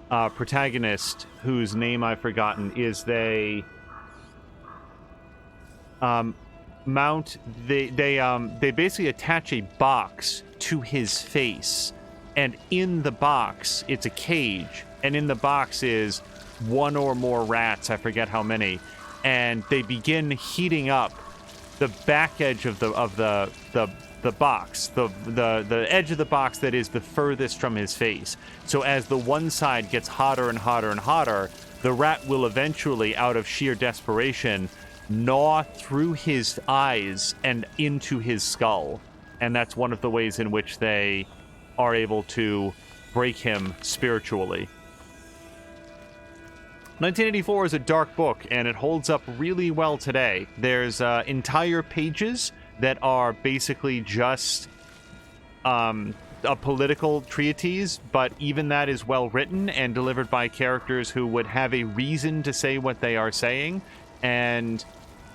protagonist, whose name I've forgotten, is they they basically attach a box to his face, and in the box it's a cage, and in the box is one or more rats, I forget how many, and they begin heating up the back edge of the box, the edge of the box that is the furthest from his face. So as the one side gets hotter and hotter and hotter, the rat will eventually, out of sheer desperation, gnaw through his eyes and into his skull. And that's one of the ways in which they are able to break him spiritually. 1984 is a dark book, and it holds up really well today. There's entire pages that are basically just a political treatise, but even that is well written and delivered by characters who would have a reason to say what they are saying, and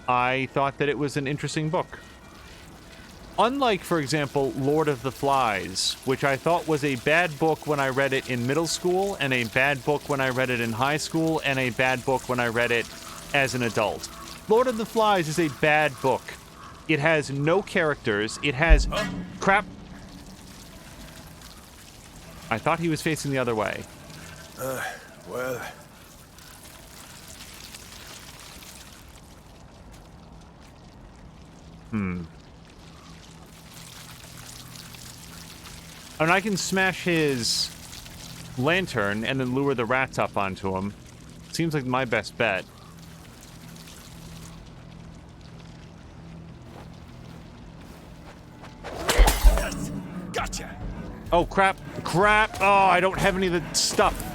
I thought that it was an interesting book. Unlike, for example, Lord of the Flies, which I thought was a bad book when I read it in middle school, and a bad book when I read it in high school, and a bad book when I read it as an adult. Lord of the Flies is a bad book. It has no characters. It has... Crap. I thought he was facing the other way. Well... And I can smash his lantern and then lure the rats up onto him. Seems like my best bet. Yes! Gotcha! Oh, crap. Crap! Oh, I don't have any of the stuff.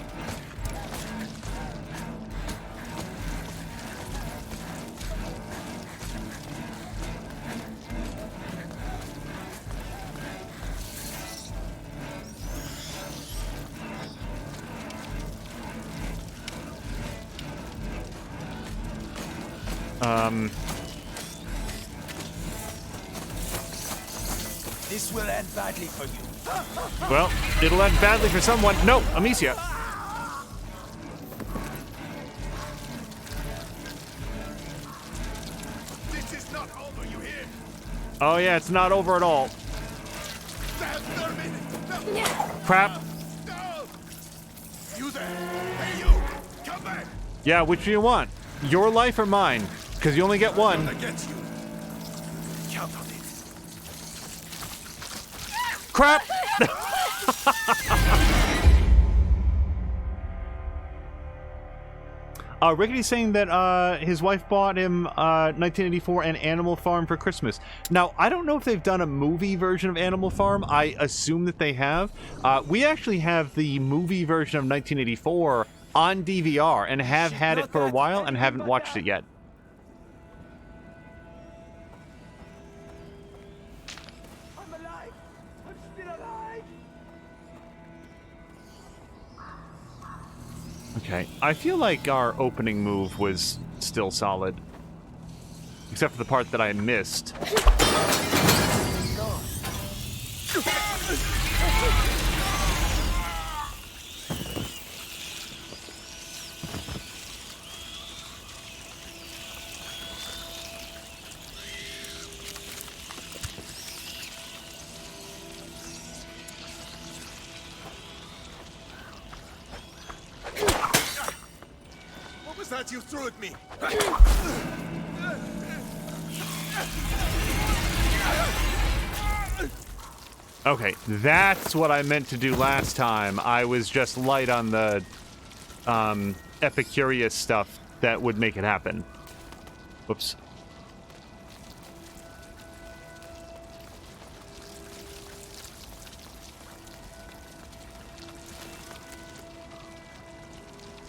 This will end badly for you. Well, it'll end badly for someone. No, Amicia. This is not over, you hear? Oh, yeah, it's not over at all. Crap. No! You there! Hey, you! Come back! Yeah, which do you want? Your life or mine? Because you only get one. I get you. Count on it. Crap! Rickety's saying that his wife bought him 1984 and Animal Farm for Christmas. Now, I don't know if they've done a movie version of Animal Farm. I assume that they have. We actually have the movie version of 1984 on DVR and have had it for a while and haven't watched it yet. I'm alive! I'm still alive! Okay, I feel like our opening move was still solid. Except for the part that I missed. What was that you threw at me? Okay, that's what I meant to do last time. I was just light on the Epicurious stuff that would make it happen. Whoops.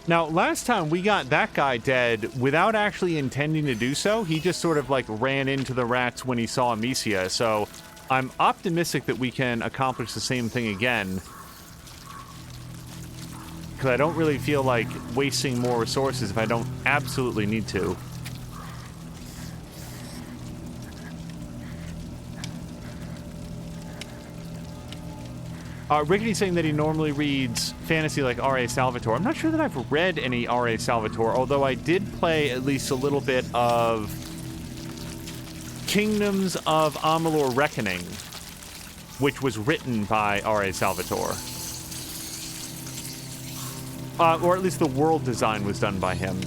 Now, last time we got that guy dead without actually intending to do so. He just sort of like ran into the rats when he saw Amicia, so I'm optimistic that we can accomplish the same thing again. Because I don't really feel like wasting more resources if I don't absolutely need to. Rickety's saying that he normally reads fantasy like R.A. Salvatore. I'm not sure that I've read any R.A. Salvatore, although I did play at least a little bit of Kingdoms of Amalur Reckoning, which was written by R.A. Salvatore. Or at least the world design was done by him.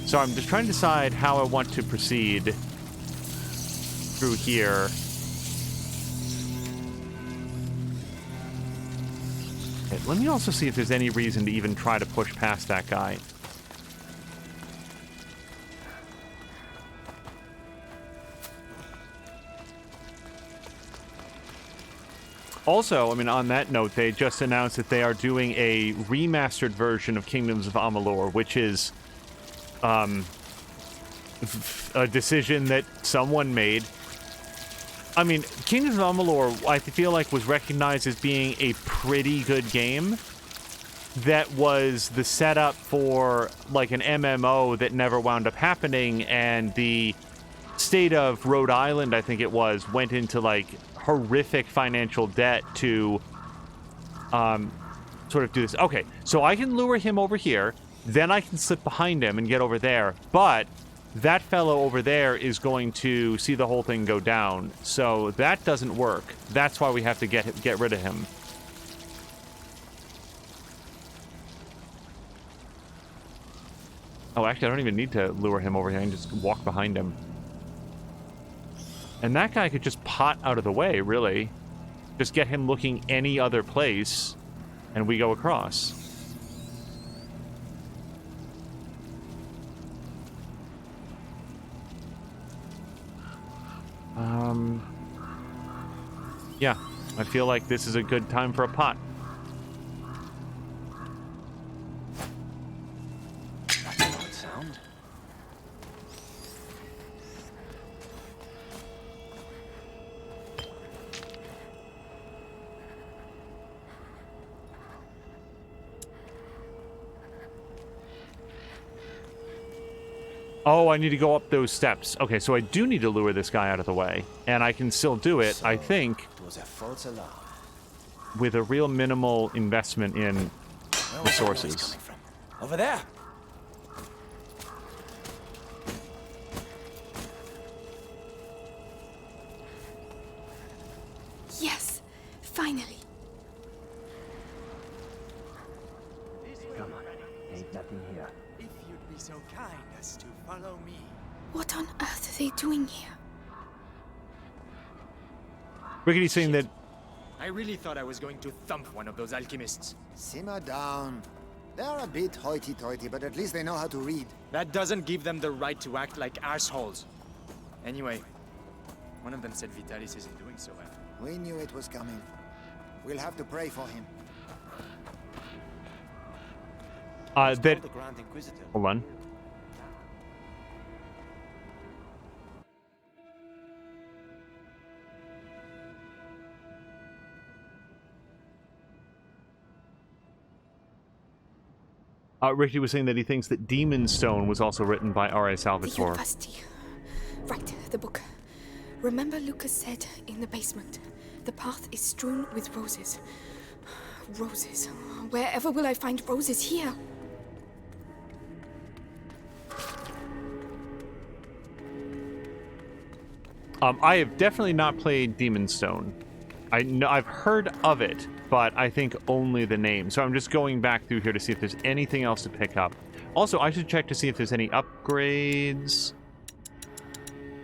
So I'm just trying to decide how I want to proceed through here. Okay, let me also see if there's any reason to even try to push past that guy. Also, I mean, on that note, they just announced that they are doing a remastered version of Kingdoms of Amalur, which is a decision that someone made. I mean, Kingdoms of Amalur, I feel like, was recognized as being a pretty good game that was the setup for, like, an MMO that never wound up happening, and the state of Rhode Island, I think it was, went into, like, horrific financial debt to sort of do this. Okay, so I can lure him over here, then I can slip behind him and get over there, but that fellow over there is going to see the whole thing go down, so that doesn't work. That's why we have to get rid of him. Oh, actually, I don't even need to lure him over here. I can just walk behind him. And that guy could just pot out of the way, really. Just get him looking any other place, and we go across. Yeah, I feel like this is a good time for a pot. That's an odd sound. Oh, I need to go up those steps. Okay, so I do need to lure this guy out of the way. And I can still do it, I think, It was a false alarm. with a real minimal investment in Where was that noise resources. coming from? Over there. Yes, finally. Come on. Ain't nothing here. If you'd be so kind as to follow me. What on earth are they doing here? Rickety's saying that... I really thought I was going to thump one of those alchemists. Simmer down. They're a bit hoity-toity, but at least they know how to read. That doesn't give them the right to act like assholes. Anyway, one of them said Vitalis isn't doing so well. We knew it was coming. We'll have to pray for him. that... The Grand Inquisitor. Hold on. Ricky was saying that he thinks that Demon Stone was also written by R.A. The Salvatore. university. Right, the book. Remember Lucas said in the basement, the path is strewn with roses. Roses. Wherever will I find roses here? I have definitely not played Demon Stone. I've heard of it, but I think only the name. So I'm just going back through here to see if there's anything else to pick up. Also, I should check to see if there's any upgrades.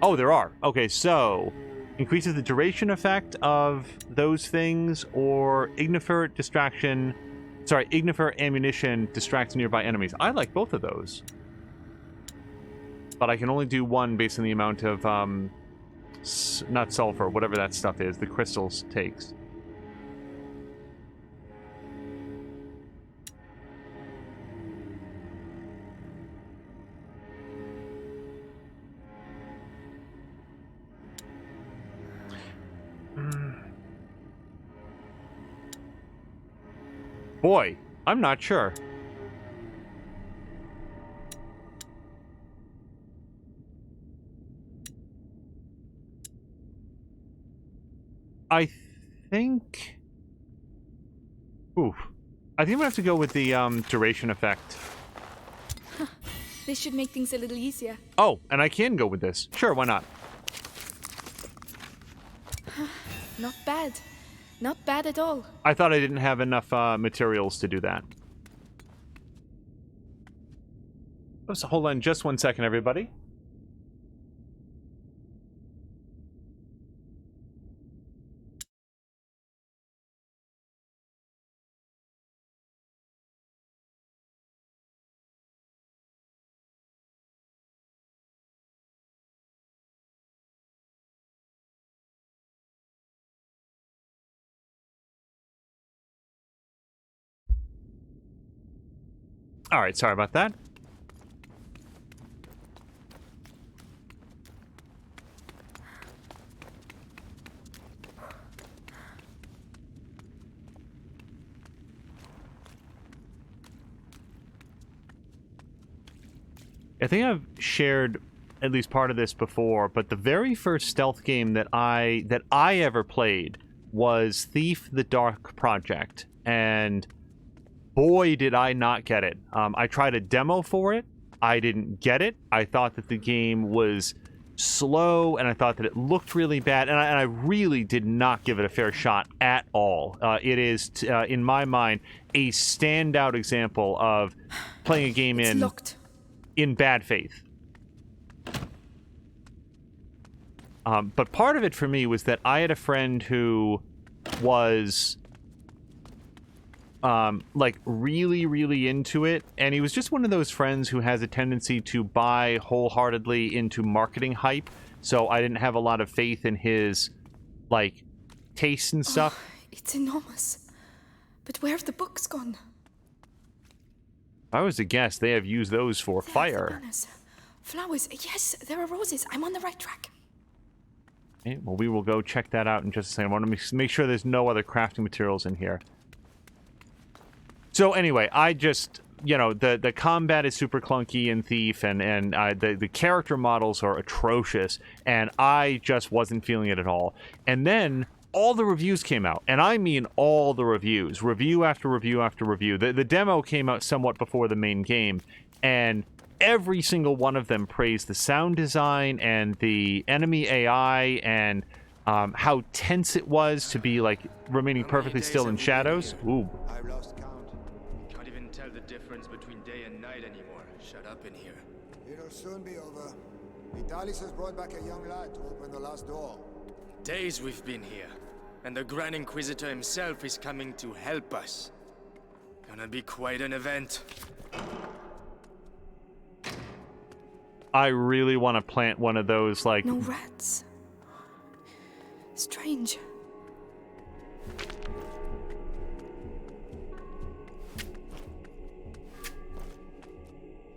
Oh, there are. Okay, so increases the duration effect of those things, or Ignifer distraction. Sorry, Ignifer ammunition distracts nearby enemies. I like both of those, but I can only do one based on the amount of not sulfur, whatever that stuff is, the crystals takes. Boy, I'm not sure. I think... Oof. I think I'm gonna have to go with the duration effect. This should make things a little easier. Oh, and I can go with this. Sure, why not? Not bad. Not bad at all. I thought I didn't have enough materials to do that. So hold on just 1 second, everybody. All right, sorry about that. I think I've shared at least part of this before, but the very first stealth game that I ever played was Thief: The Dark Project, and boy did I not get it. I tried a demo for it. I didn't get it. I thought that the game was slow, and I thought that it looked really bad, and I really did not give it a fair shot at all. It is, in my mind, a standout example of playing a game in bad faith. But part of it for me was that I had a friend who was like really into it, and he was just one of those friends who has a tendency to buy wholeheartedly into marketing hype, so I didn't have a lot of faith in his like taste and stuff. It's enormous. But where have the books gone? If I was to guess, they have used those for fire. Bananas. Flowers. Yes, there are roses. I'm on the right track. Okay, well, we will go check that out in just a second. I want to make sure there's no other crafting materials in here. So anyway, I just, you know, the combat is super clunky in Thief, and the character models are atrocious, and I just wasn't feeling it at all. And then all the reviews came out, and I mean all the reviews, review after review after review. The demo came out somewhat before the main game, and every single one of them praised the sound design and the enemy AI and how tense it was to be like remaining perfectly still in shadows. Ooh. I've lost count. Can't even tell the difference between day and night anymore. Shut up in here. It'll soon be over. Vitalis has brought back a young lad to open the last door. Days we've been here, and the Grand Inquisitor himself is coming to help us. Gonna be quite an event. I really want to plant one of those, like... No rats. Strange.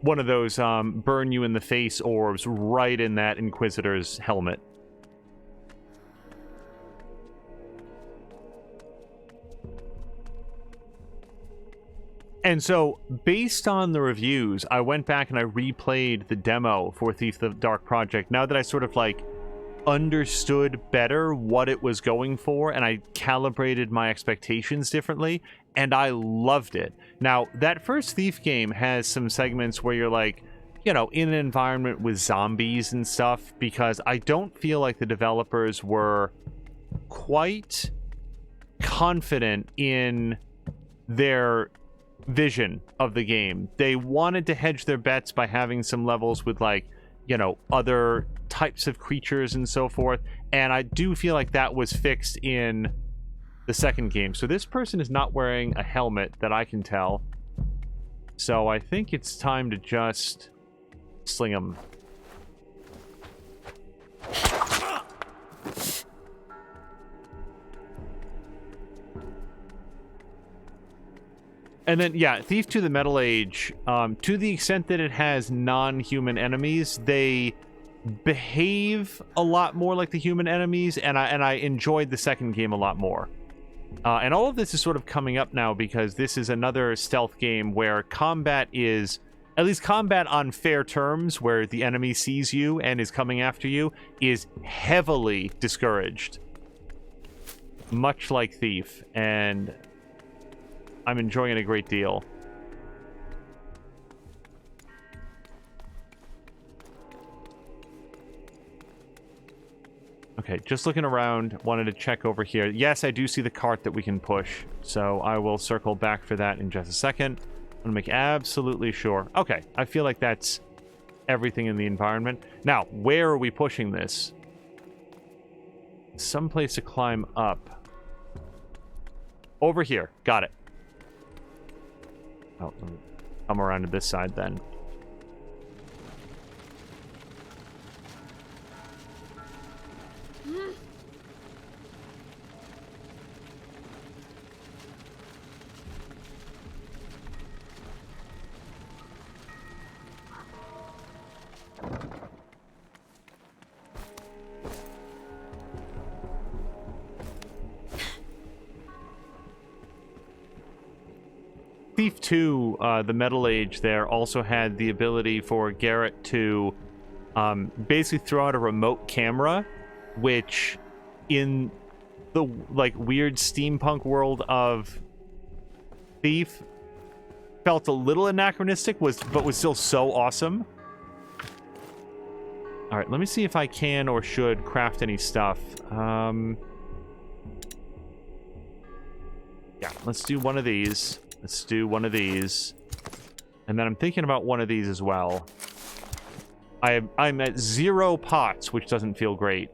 One of those burn you in the face orbs right in that Inquisitor's helmet. And so, based on the reviews, I went back and I replayed the demo for Thief: The Dark Project. Now that I sort of, like, understood better what it was going for, and I calibrated my expectations differently, and I loved it. Now, that first Thief game has some segments where you're, like, you know, in an environment with zombies and stuff, because I don't feel like the developers were quite confident in their vision of the game. They wanted to hedge their bets by having some levels with, like, you know, other types of creatures and so forth, and I do feel like that was fixed in the second game. So this person is not wearing a helmet that I can tell, so I think it's time to just sling him. And then, yeah, Thief 2: The Metal Age, to the extent that it has non-human enemies, they behave a lot more like the human enemies, and I enjoyed the second game a lot more. And all of this is sort of coming up now because this is another stealth game where combat is, at least combat on fair terms, where the enemy sees you and is coming after you, is heavily discouraged. Much like Thief, and I'm enjoying it a great deal. Okay, just looking around, wanted to check over here. Yes, I do see the cart that we can push, so I will circle back for that in just a second. I'm gonna make absolutely sure. Okay, I feel like that's everything in the environment. Now, where are we pushing this? Some place to climb up. Over here. Got it. Oh, let me come around to this side then. Thief 2, the Metal Age there, also had the ability for Garrett to basically throw out a remote camera, which in the like weird steampunk world of Thief felt a little anachronistic, but was still so awesome. All right, let me see if I can or should craft any stuff. Yeah, let's do one of these. Let's do one of these. And then I'm thinking about one of these as well. I'm at 0 pots, which doesn't feel great.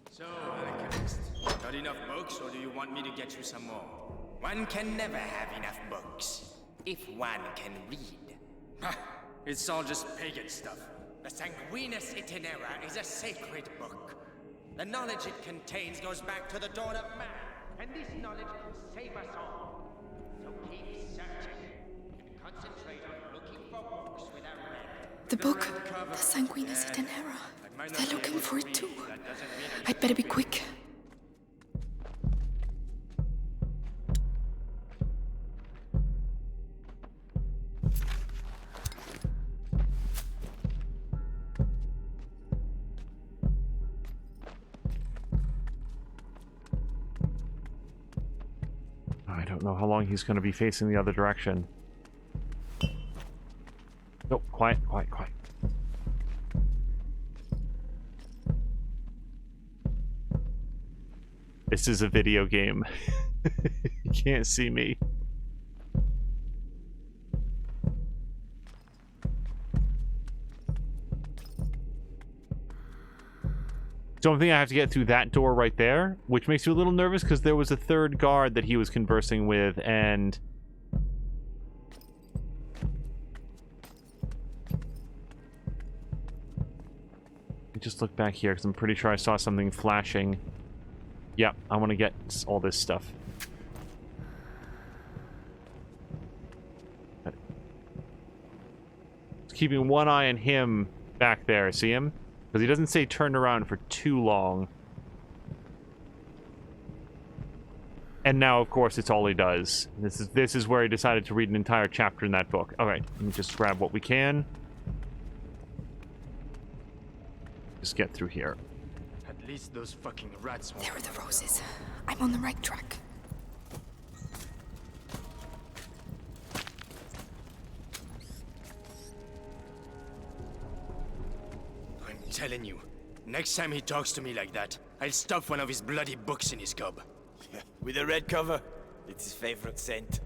So, Alchemist, got enough books, or do you want me to get you some more? One can never have enough books, if one can read. Ha! It's all just pagan stuff. The Sanguinus Itinera is a sacred book. The knowledge it contains goes back to the dawn of man, and this knowledge will save us all. So keep searching, and concentrate on looking for books without read. The book, the Sanguinus Itinera. They're looking for it too. I'd better be quick. I don't know how long he's going to be facing the other direction. Oh, quiet, quiet, quiet. This is a video game. You can't see me. So I think I have to get through that door right there, which makes you a little nervous because there was a third guard that he was conversing with, and let me just look back here because I'm pretty sure I saw something flashing. Yep, I want to get all this stuff. Just keeping one eye on him back there. See him? Because he doesn't say turn around for too long. And now, of course, it's all he does. This is where he decided to read an entire chapter in that book. Alright, let me just grab what we can. Just get through here. At least those fucking rats won't. There are the roses. I'm on the right track. I'm telling you, next time he talks to me like that, I'll stuff one of his bloody books in his gob. With a red cover. It's his favorite scent.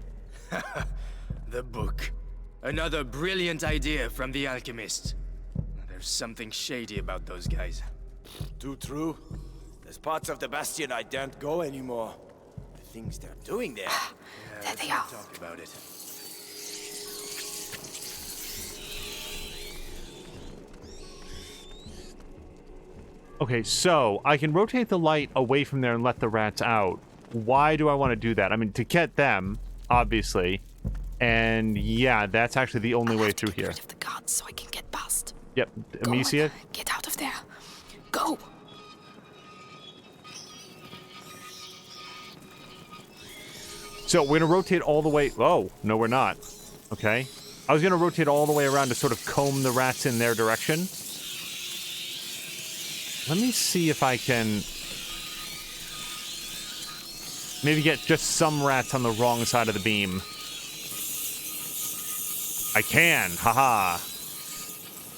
The book. Another brilliant idea from the alchemist. There's something shady about those guys. Too true. There's parts of the Bastion I don't go anymore. The things they're doing there. There they are. Talk about it. Okay, so I can rotate the light away from there and let the rats out. Why do I want to do that? I mean, to get them, obviously. And yeah, that's actually the only way through here. Get rid of the guards so I can get past. Yep, Amicia. Get out of there. Go. So we're gonna rotate all the way. Oh, no, we're not. Okay. I was gonna rotate all the way around to sort of comb the rats in their direction. Let me see if I can maybe get just some rats on the wrong side of the beam. I can. Haha.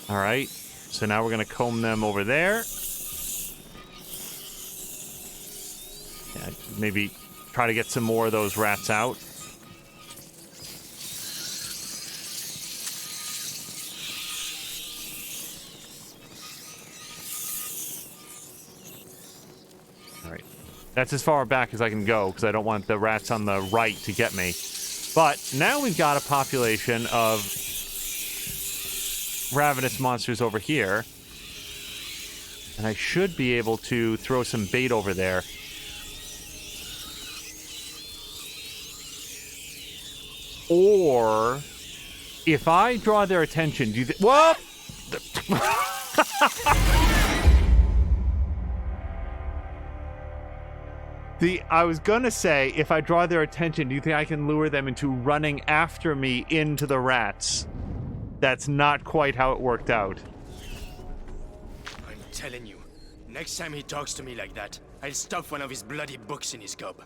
All right. So now we're going to comb them over there. Yeah, maybe try to get some more of those rats out. All right. That's as far back as I can go because I don't want the rats on the right to get me. But now we've got a population of ravenous monsters over here. And I should be able to throw some bait over there. Or if I draw their attention, do you whoop! I was gonna say, if I draw their attention, do you think I can lure them into running after me into the rats? That's not quite how it worked out. I'm telling you, next time he talks to me like that, I'll stuff one of his bloody books in his gob.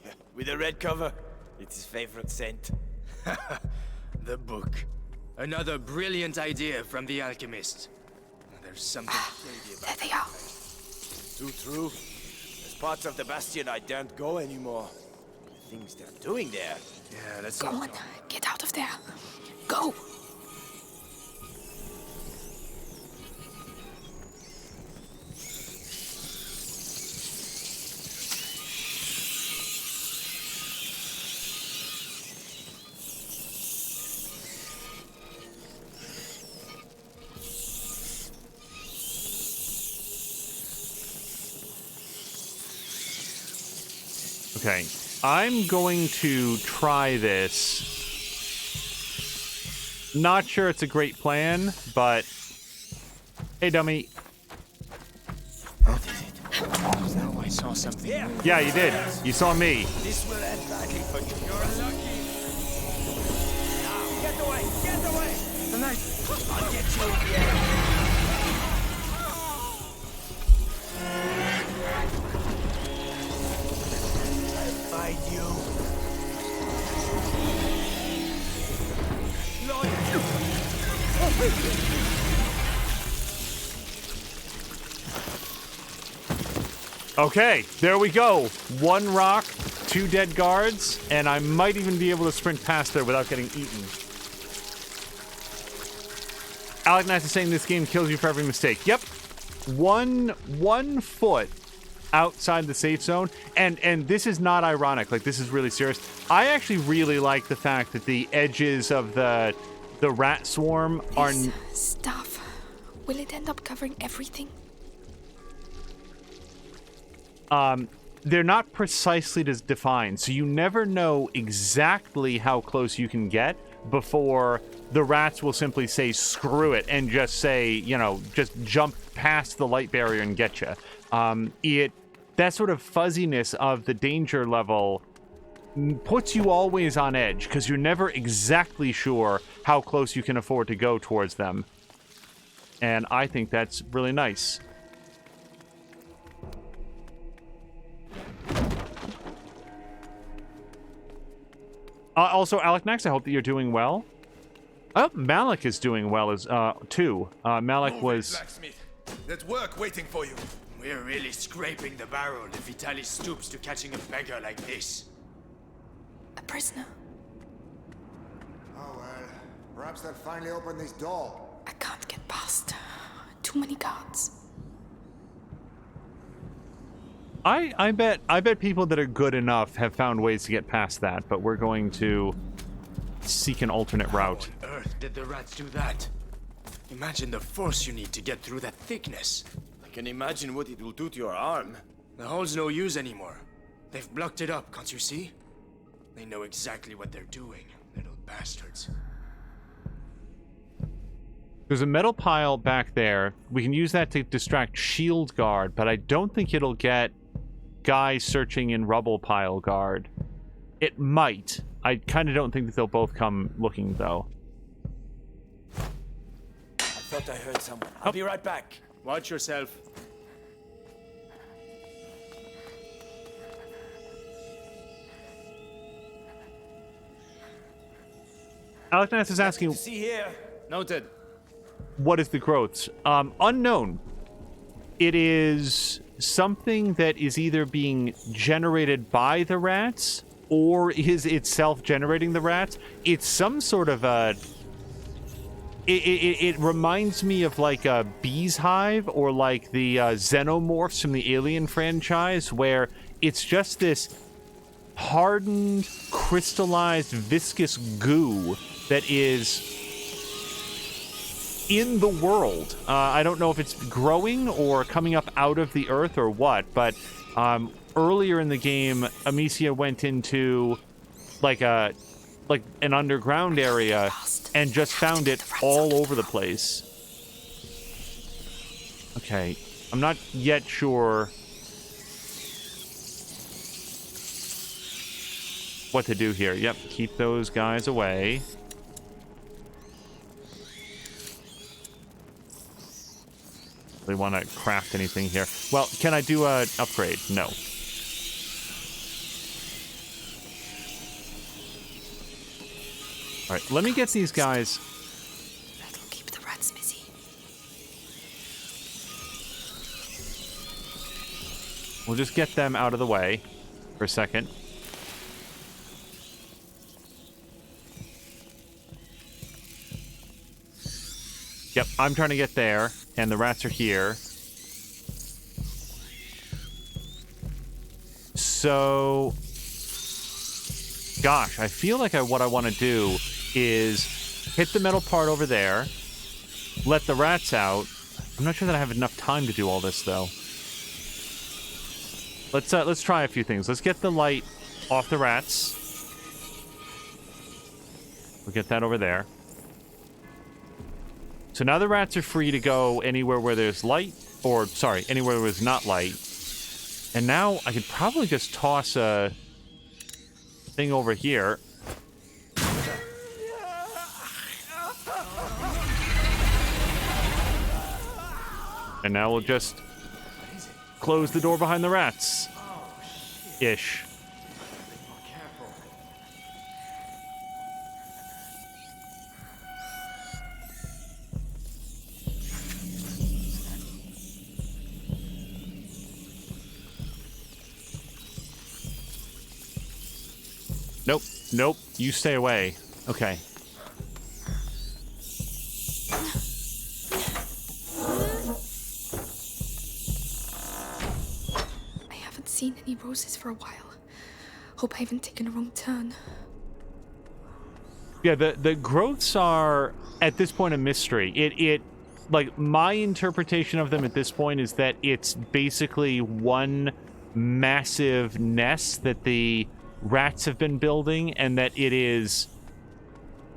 Yeah, with a red cover. It's his favorite scent. The book. Another brilliant idea from the alchemist. There's something shady about There they are. Too true. There's parts of the bastion I daren't go anymore. The things they're doing there. Yeah, let's Go not on, talk. get out of there. Go. Okay, I'm going to try this. Not sure it's a great plan, but... Hey, dummy. What is it? Oh, I saw something. Yeah, you did. You saw me. This will end badly for you. You're lucky. Now, get away! Get away! The knife! I'll get you in the end. Find you. Okay, there we go. One rock, 2 dead guards, and I might even be able to sprint past there without getting eaten. Alec Knight is saying this game kills you for every mistake. Yep. One foot outside the safe zone, and this is not ironic. Like, this is really serious. I actually really like the fact that the edges of the rat swarm are... This stuff, will it end up covering everything? They're not precisely defined, so you never know exactly how close you can get before the rats will simply say screw it and just say, you know, just jump past the light barrier and get you. That sort of fuzziness of the danger level puts you always on edge because you're never exactly sure how close you can afford to go towards them. And I think that's really nice. Also, Alec Nax, I hope that you're doing well. Oh, Malik is doing well as too. Malik was... Blacksmith. There's work waiting for you. We're really scraping the barrel if Vitalis stoops to catching a beggar like this. A prisoner. Oh well, perhaps they'll finally open this door. I can't get past. Too many guards. I bet people that are good enough have found ways to get past that, but we're going to seek an alternate route. How on earth did the rats do that? Imagine the force you need to get through that thickness. I can imagine what it will do to your arm. The hole's no use anymore. They've blocked it up, can't you see? They know exactly what they're doing, little bastards. There's a metal pile back there. We can use that to distract Shield Guard, but I don't think it'll get guys searching in Rubble Pile Guard. It might. I kind of don't think that they'll both come looking, though. I thought I heard someone. I'll be right back. Watch yourself. Aleknath is asking, See here. Noted. what is the growths? Unknown. It is something that is either being generated by the rats or is itself generating the rats. It's some sort of a... It reminds me of like a bee's hive or like the xenomorphs from the Alien franchise, where it's just this hardened, crystallized, viscous goo that is in the world. I don't know if it's growing or coming up out of the earth or what, but earlier in the game, Amicia went into like an underground area and just found it all over the place. Okay, I'm not yet sure what to do here. Yep, keep those guys away. We want to craft anything here. Well, can I do a upgrade? No. All right, let me get these guys. That'll keep the rats busy. We'll just get them out of the way for a second. Yep, I'm trying to get there, and the rats are here. So, gosh, I feel like what I want to do is hit the metal part over there, let the rats out. I'm not sure that I have enough time to do all this, though. Let's try a few things. Let's get the light off the rats. We'll get that over there. So now the rats are free to go anywhere where there's light, or, sorry, anywhere where there's not light. And now I could probably just toss a thing over here. And now we'll just close the door behind the rats. Ish. Nope. Nope. You stay away. Okay. I haven't seen any roses for a while. Hope I haven't taken a wrong turn. Yeah, the growths are, at this point, a mystery. It like, my interpretation of them at this point is that it's basically one massive nest that the rats have been building, and that it is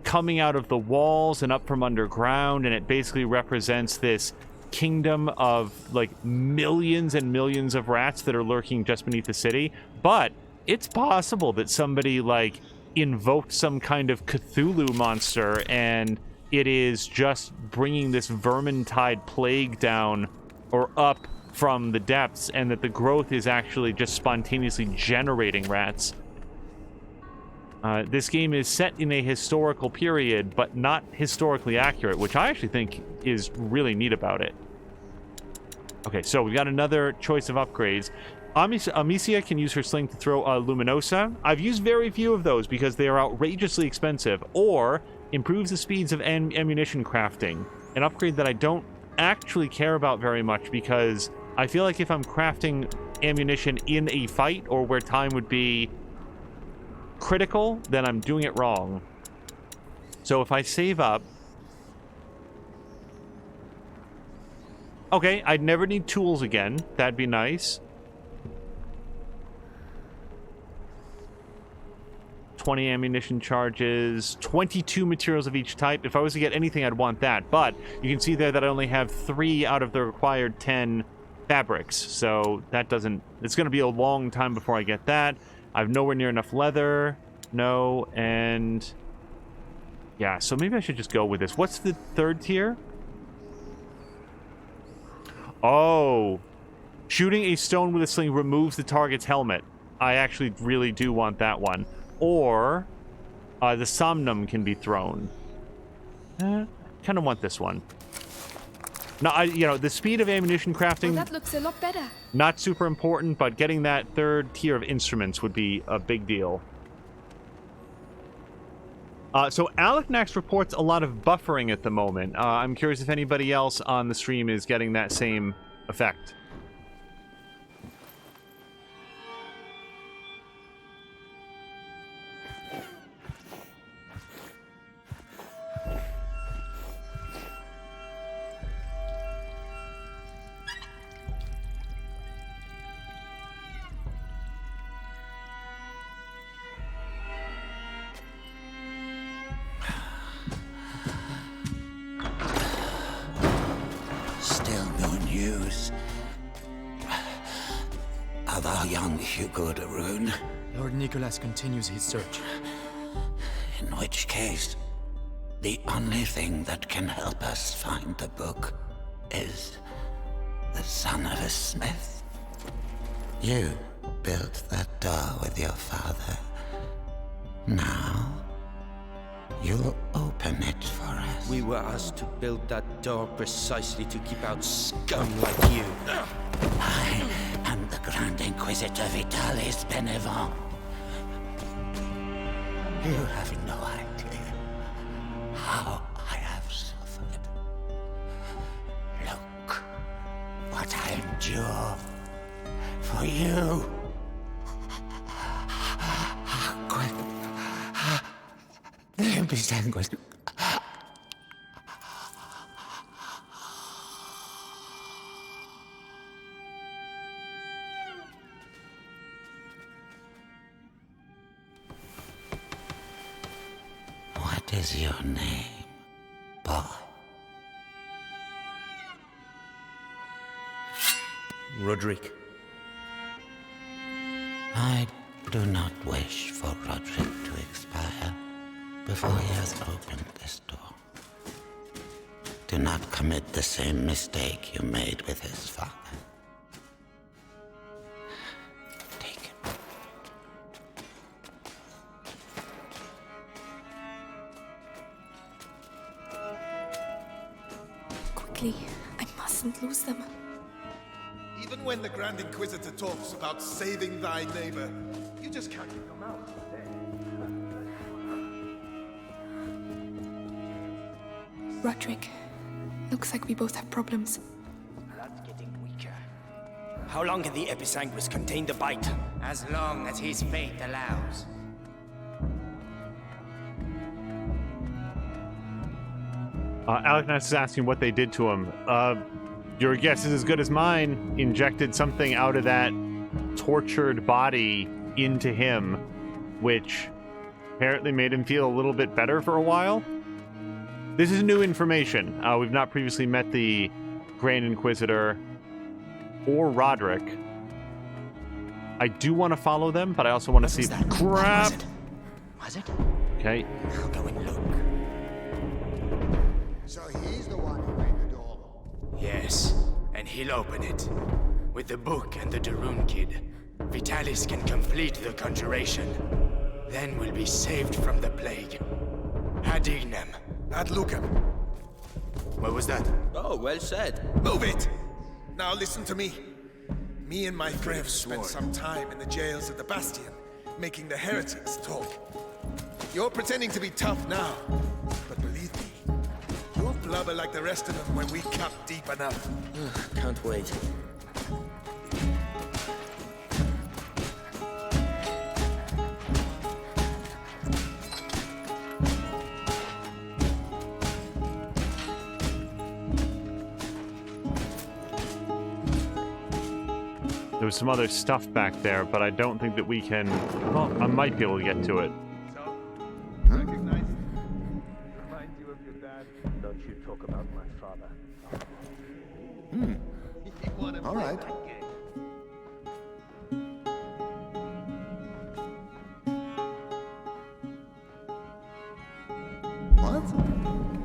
coming out of the walls and up from underground, and it basically represents this kingdom of like millions and millions of rats that are lurking just beneath the city. But it's possible that somebody like invoked some kind of Cthulhu monster, and it is just bringing this vermintide plague down or up from the depths, and that the growth is actually just spontaneously generating rats. This game is set in a historical period, but not historically accurate, which I actually think is really neat about it. Okay, so we've got another choice of upgrades. Amicia can use her sling to throw a Luminosa. I've used very few of those because they are outrageously expensive. Or improves the speeds of ammunition crafting, an upgrade that I don't actually care about very much, because I feel like if I'm crafting ammunition in a fight or where time would be critical, then I'm doing it wrong. So if I save up... Okay, I'd never need tools again. That'd be nice. 20 ammunition charges, 22 materials of each type. If I was to get anything, I'd want that. But you can see there that I only have 3 out of the required 10 fabrics. So that doesn't... It's going to be a long time before I get that. I have nowhere near enough leather. No, and... Yeah, so maybe I should just go with this. What's the third tier? Oh. Shooting a stone with a sling removes the target's helmet. I actually really do want that one. Or... The Somnum can be thrown. Kind of want this one. No, you know, the speed of ammunition crafting, Well, that looks a lot better. not super important, but getting that third tier of instruments would be a big deal. So Aleknax reports a lot of buffering at the moment. I'm curious if anybody else on the stream is getting that same effect. Still no news of our young Hugo de Rune. Lord Nicholas continues his search. In which case, the only thing that can help us find the book is the son of a smith. You built that door with your father. Now, you'll open it for us. We were asked to build that door precisely to keep out scum like you. I am the Grand Inquisitor Vitalis Benevent. You have no idea how I have suffered. Look what I endure for you. What is your name, boy? Roderick. I do not wish for Roderick to expire before he has opened this door. Do not commit the same mistake you made with his father. Take it. Quickly, I mustn't lose them. Even when the Grand Inquisitor talks about saving thy neighbor, you just can't keep them out. Roderick, looks like we both have problems. Blood's getting weaker. How long can the Episanguis contain the bite? As long as his fate allows. Aleknax is asking what they did to him. Your guess is as good as mine. Injected something out of that tortured body into him, which apparently made him feel a little bit better for a while. This is new information. We've not previously met the Grand Inquisitor or Roderick. I do want to follow them, but I also want to see... Crap! Was it? Okay. I'll go and look. So he's the one who made the door. Yes, and he'll open it. With the book and the de Rune kid, Vitalis can complete the conjuration. Then we'll be saved from the plague. Ad ignem. Ad lucem. What was that? Oh, well said. Move it! Now listen to me. Me and my friends spent some time in the jails of the Bastion, making the heretics talk. You're pretending to be tough now, but believe me, you'll blubber like the rest of them when we cut deep enough. Can't wait. There was some other stuff back there, but I don't think that we can... Well, I might be able to get to it. So, recognize? Remind you of your dad. Don't you talk about my father. All right. What?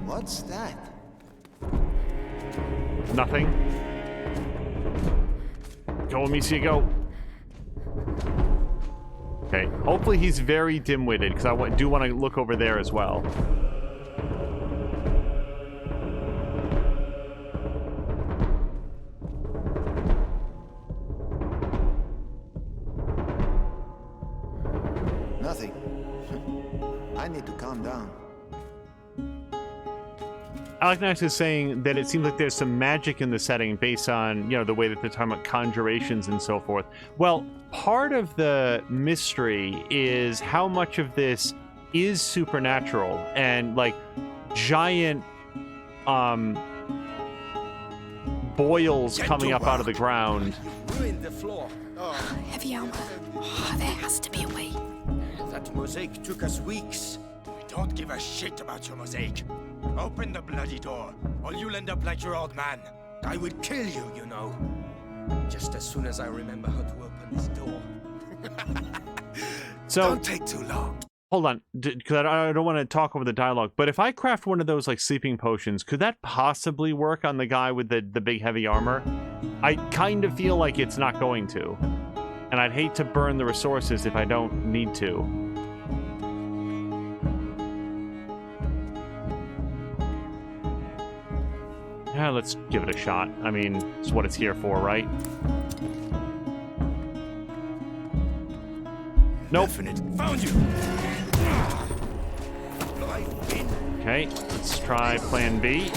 What's that? Nothing. Go, Amicia, go. Okay. Hopefully he's very dim-witted, because I do want to look over there as well. Nothing. I need to calm down. Aleknax is saying that it seems like there's some magic in the setting based on, you know, the way that they're talking about conjurations and so forth. Well, part of the mystery is how much of this is supernatural and, like, giant boils coming up out of the ground. Ruined the floor. Heavy armor. Oh, there has to be a way. That mosaic took us weeks. We don't give a shit about your mosaic. Open the bloody door, or you'll end up like your old man. I would kill you, you know. Just as soon as I remember how to open this door. So, don't take too long. Hold on, because I don't want to talk over the dialogue, but if I craft one of those, like, sleeping potions, could that possibly work on the guy with the big heavy armor? I kind of feel like it's not going to. And I'd hate to burn the resources if I don't need to. Yeah, let's give it a shot. I mean, it's what it's here for, right? Nope. Found you. Okay, let's try plan B.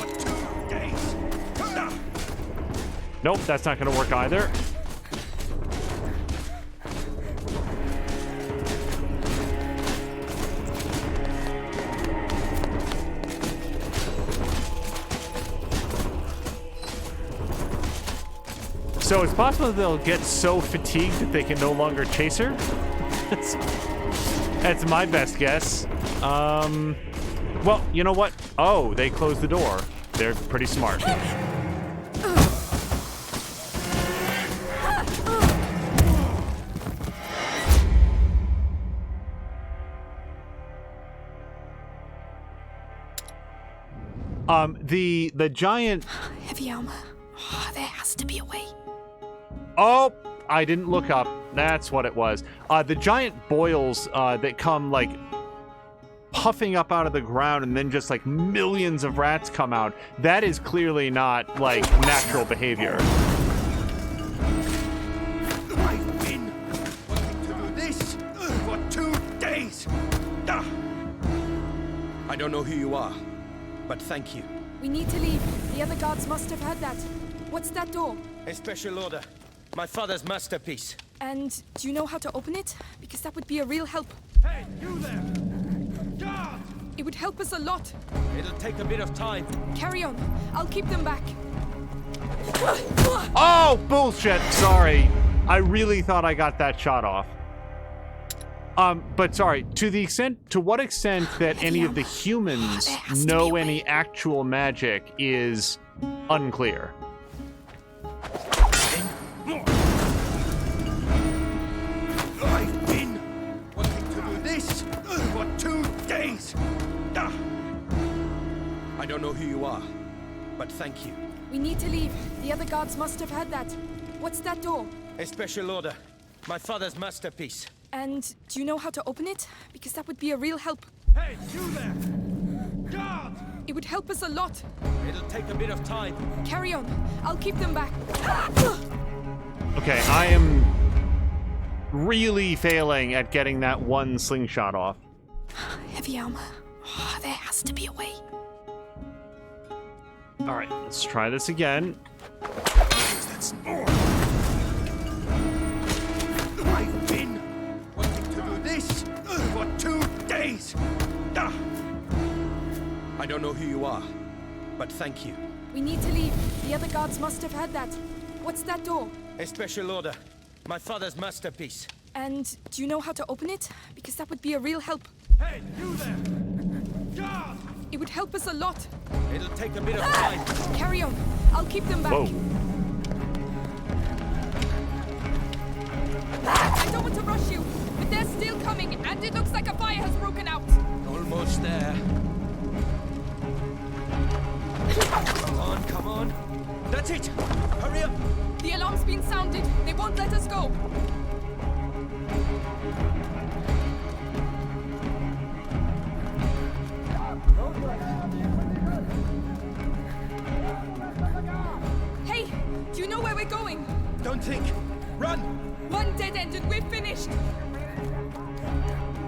Nope, that's not going to work either. So it's possible they'll get so fatigued that they can no longer chase her? That's my best guess. Well, you know what? Oh, they closed the door. They're pretty smart. The giant... Heavy armor. Oh, there has to be a way. Oh, I didn't look up. That's what it was. The giant boils that come, like, puffing up out of the ground and then just, like, millions of rats come out. That is clearly not, like, natural behavior. I've been wanting to do this for 2 days. I don't know who you are, but thank you. We need to leave. The other guards must have heard that. What's that door? A special order. My father's masterpiece. And do you know how to open it? Because that would be a real help. Hey, you there! Guard! It would help us a lot. It'll take a bit of time. Carry on. I'll keep them back. Oh, bullshit. Sorry. I really thought I got that shot off. But sorry, to what extent that any of the humans know any actual magic is unclear. I've been wanting to do this for 2 days. I don't know who you are, but thank you. We need to leave. The other guards must have heard that. What's that door? A special order. My father's masterpiece. And do you know how to open it? Because that would be a real help. Hey, you there! Guard! It would help us a lot. It'll take a bit of time. Carry on. I'll keep them back. Okay, I am really failing at getting that one slingshot off. Heavy armor. Oh, there has to be a way. All right, let's try this again. That's more. I've been wanting to do this for 2 days. I don't know who you are, but thank you. We need to leave. The other guards must have heard that. What's that door? A special order. My father's masterpiece. And do you know how to open it? Because that would be a real help. Hey, you there! Guard! It would help us a lot. It'll take a bit of time. Carry on. I'll keep them back. Whoa. I don't want to rush you, but they're still coming, and it looks like a fire has broken out. Almost there. Come on, come on. That's it. Hurry up. The alarm's been sounded. They won't let us go. Hey, do you know where we're going? Don't think. Run! One dead end and we're finished.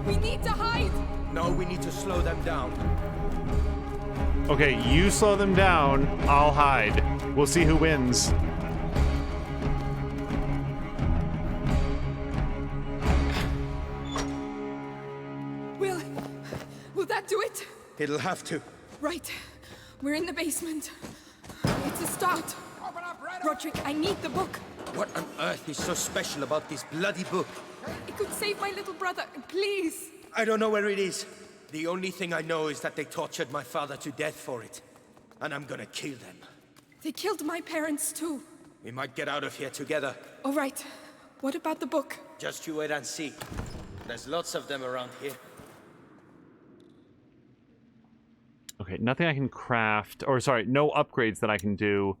We need to hide. No, we need to slow them down. Okay, you slow them down. I'll hide. We'll see who wins. Will that do it? It'll have to. Right. We're in the basement. It's a start. Roderick, I need the book. What on earth is so special about this bloody book? It could save my little brother. Please. I don't know where it is. The only thing I know is that they tortured my father to death for it. And I'm gonna kill them. They killed my parents too. We might get out of here together. All right. What about the book? Just you wait and see. There's lots of them around here. Okay, nothing I can craft. Or, sorry, no upgrades that I can do.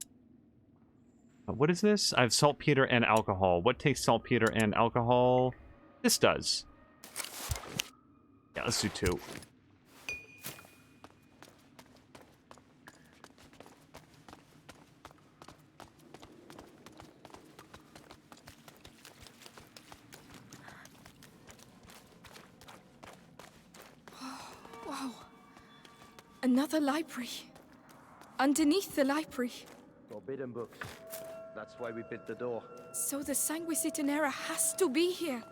What is this? I have saltpeter and alcohol. What takes saltpeter and alcohol? This does. Yeah, let's do 2. Wow. Another library. Underneath the library. Forbidden books. That's why we built the door. So the Sanguisitanera has to be here.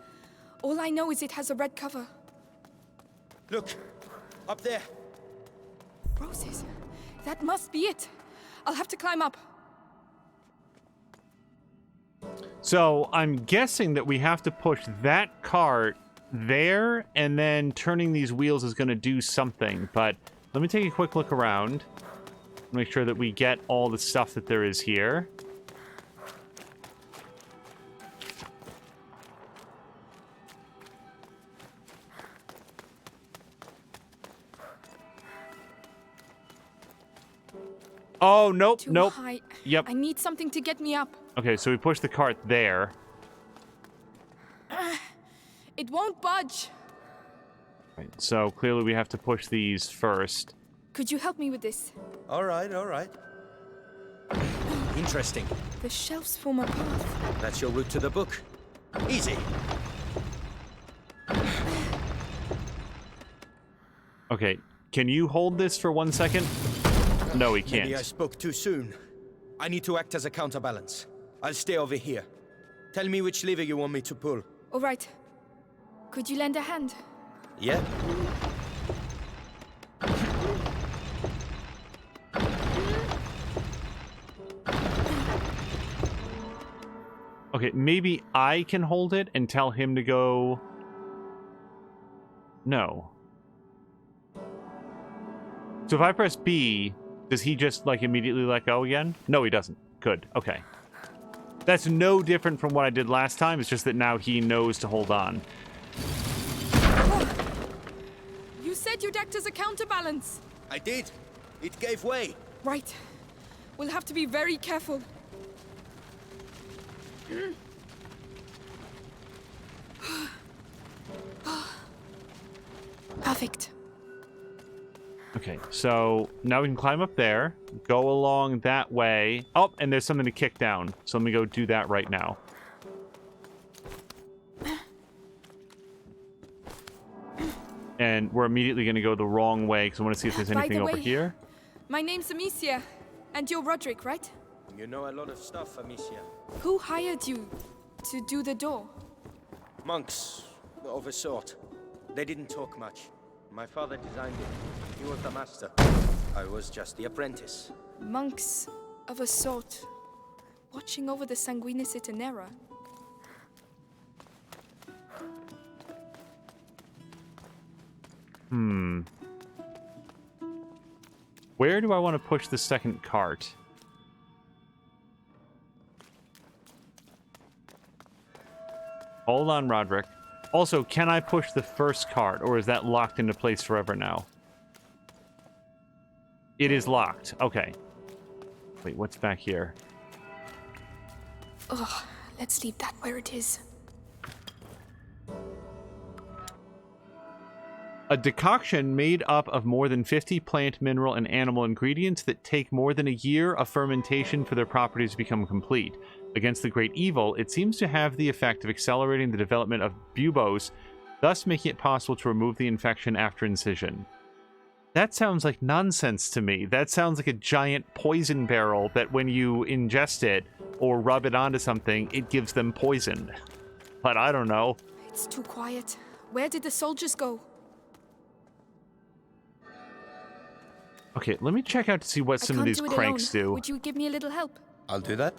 All I know is it has a red cover. Look! Up there! Roses. That must be it. I'll have to climb up. So, I'm guessing that we have to push that cart there, and then turning these wheels is going to do something. But let me take a quick look around. Make sure that we get all the stuff that there is here. Oh, nope, Too nope. high. Yep. I need something to get me up. Okay, so we push the cart there. It won't budge. Right, so clearly we have to push these first. Could you help me with this? All right, all right. Interesting. The shelves form a path. That's your route to the book. Easy. Okay, can you hold this for 1 second? No, he can't. Maybe I spoke too soon. I need to act as a counterbalance. I'll stay over here. Tell me which lever you want me to pull. All right. Could you lend a hand? Yeah? Okay, maybe I can hold it and tell him to go... No. So if I press B, does he just, like, immediately let go again? No, he doesn't. Good. Okay. That's no different from what I did last time. It's just that now he knows to hold on. You said you'd act as a counterbalance. I did. It gave way. Right. We'll have to be very careful. Perfect. Okay, so now we can climb up there, go along that way. Oh, and there's something to kick down. So let me go do that right now. And we're immediately going to go the wrong way because I want to see if there's By anything the over way, here. My name's Amicia, and you're Roderick, right? You know a lot of stuff, Amicia. Who hired you to do the door? Monks, of a sort. They didn't talk much. My father designed it. He was the master. I was just the apprentice. Monks of a sort, watching over the Sanguinis Itinera. Where do I want to push the second cart? Hold on, Roderick. Also, can I push the first cart, or is that locked into place forever now? It is locked. Okay. Wait, what's back here? Ugh, let's leave that where it is. A decoction made up of more than 50 plant, mineral, and animal ingredients that take more than a year of fermentation for their properties to become complete. Against the great evil, it seems to have the effect of accelerating the development of buboes, thus making it possible to remove the infection after incision. That sounds like nonsense to me. That sounds like a giant poison barrel that when you ingest it or rub it onto something, it gives them poison. But I don't know. It's too quiet. Where did the soldiers go? Okay, let me check out to see what some of these cranks do. Would you give me a little help? I'll do that.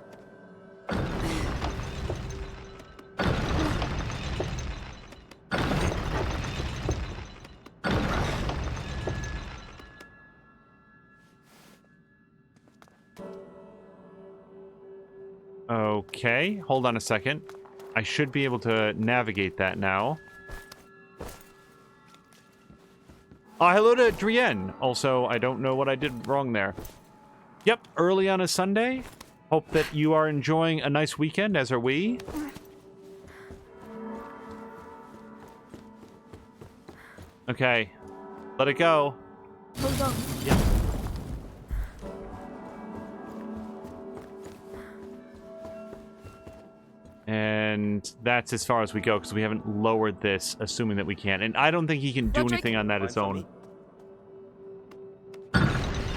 Okay, hold on a second. I should be able to navigate that now. Hello to Drienne. Also, I don't know what I did wrong there. Yep, early on a Sunday. Hope that you are enjoying a nice weekend, as are we. Okay, let it go. Hold on. Yep. And that's as far as we go, because we haven't lowered this, assuming that we can. And I don't think he can do anything on that its own.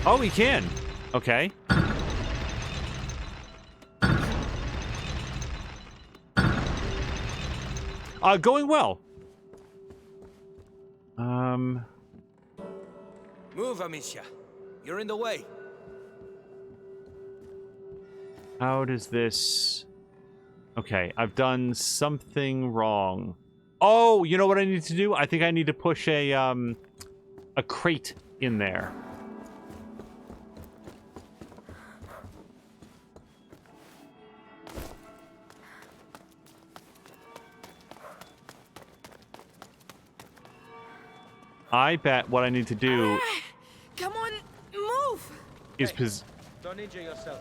Oh, he can! Okay. Going well. Move, Amicia. You're in the way. How does this... Okay, I've done something wrong. Oh, you know what I need to do? I think I need to push a crate in there. I bet what I need to do Come on, move! is Don't injure yourself.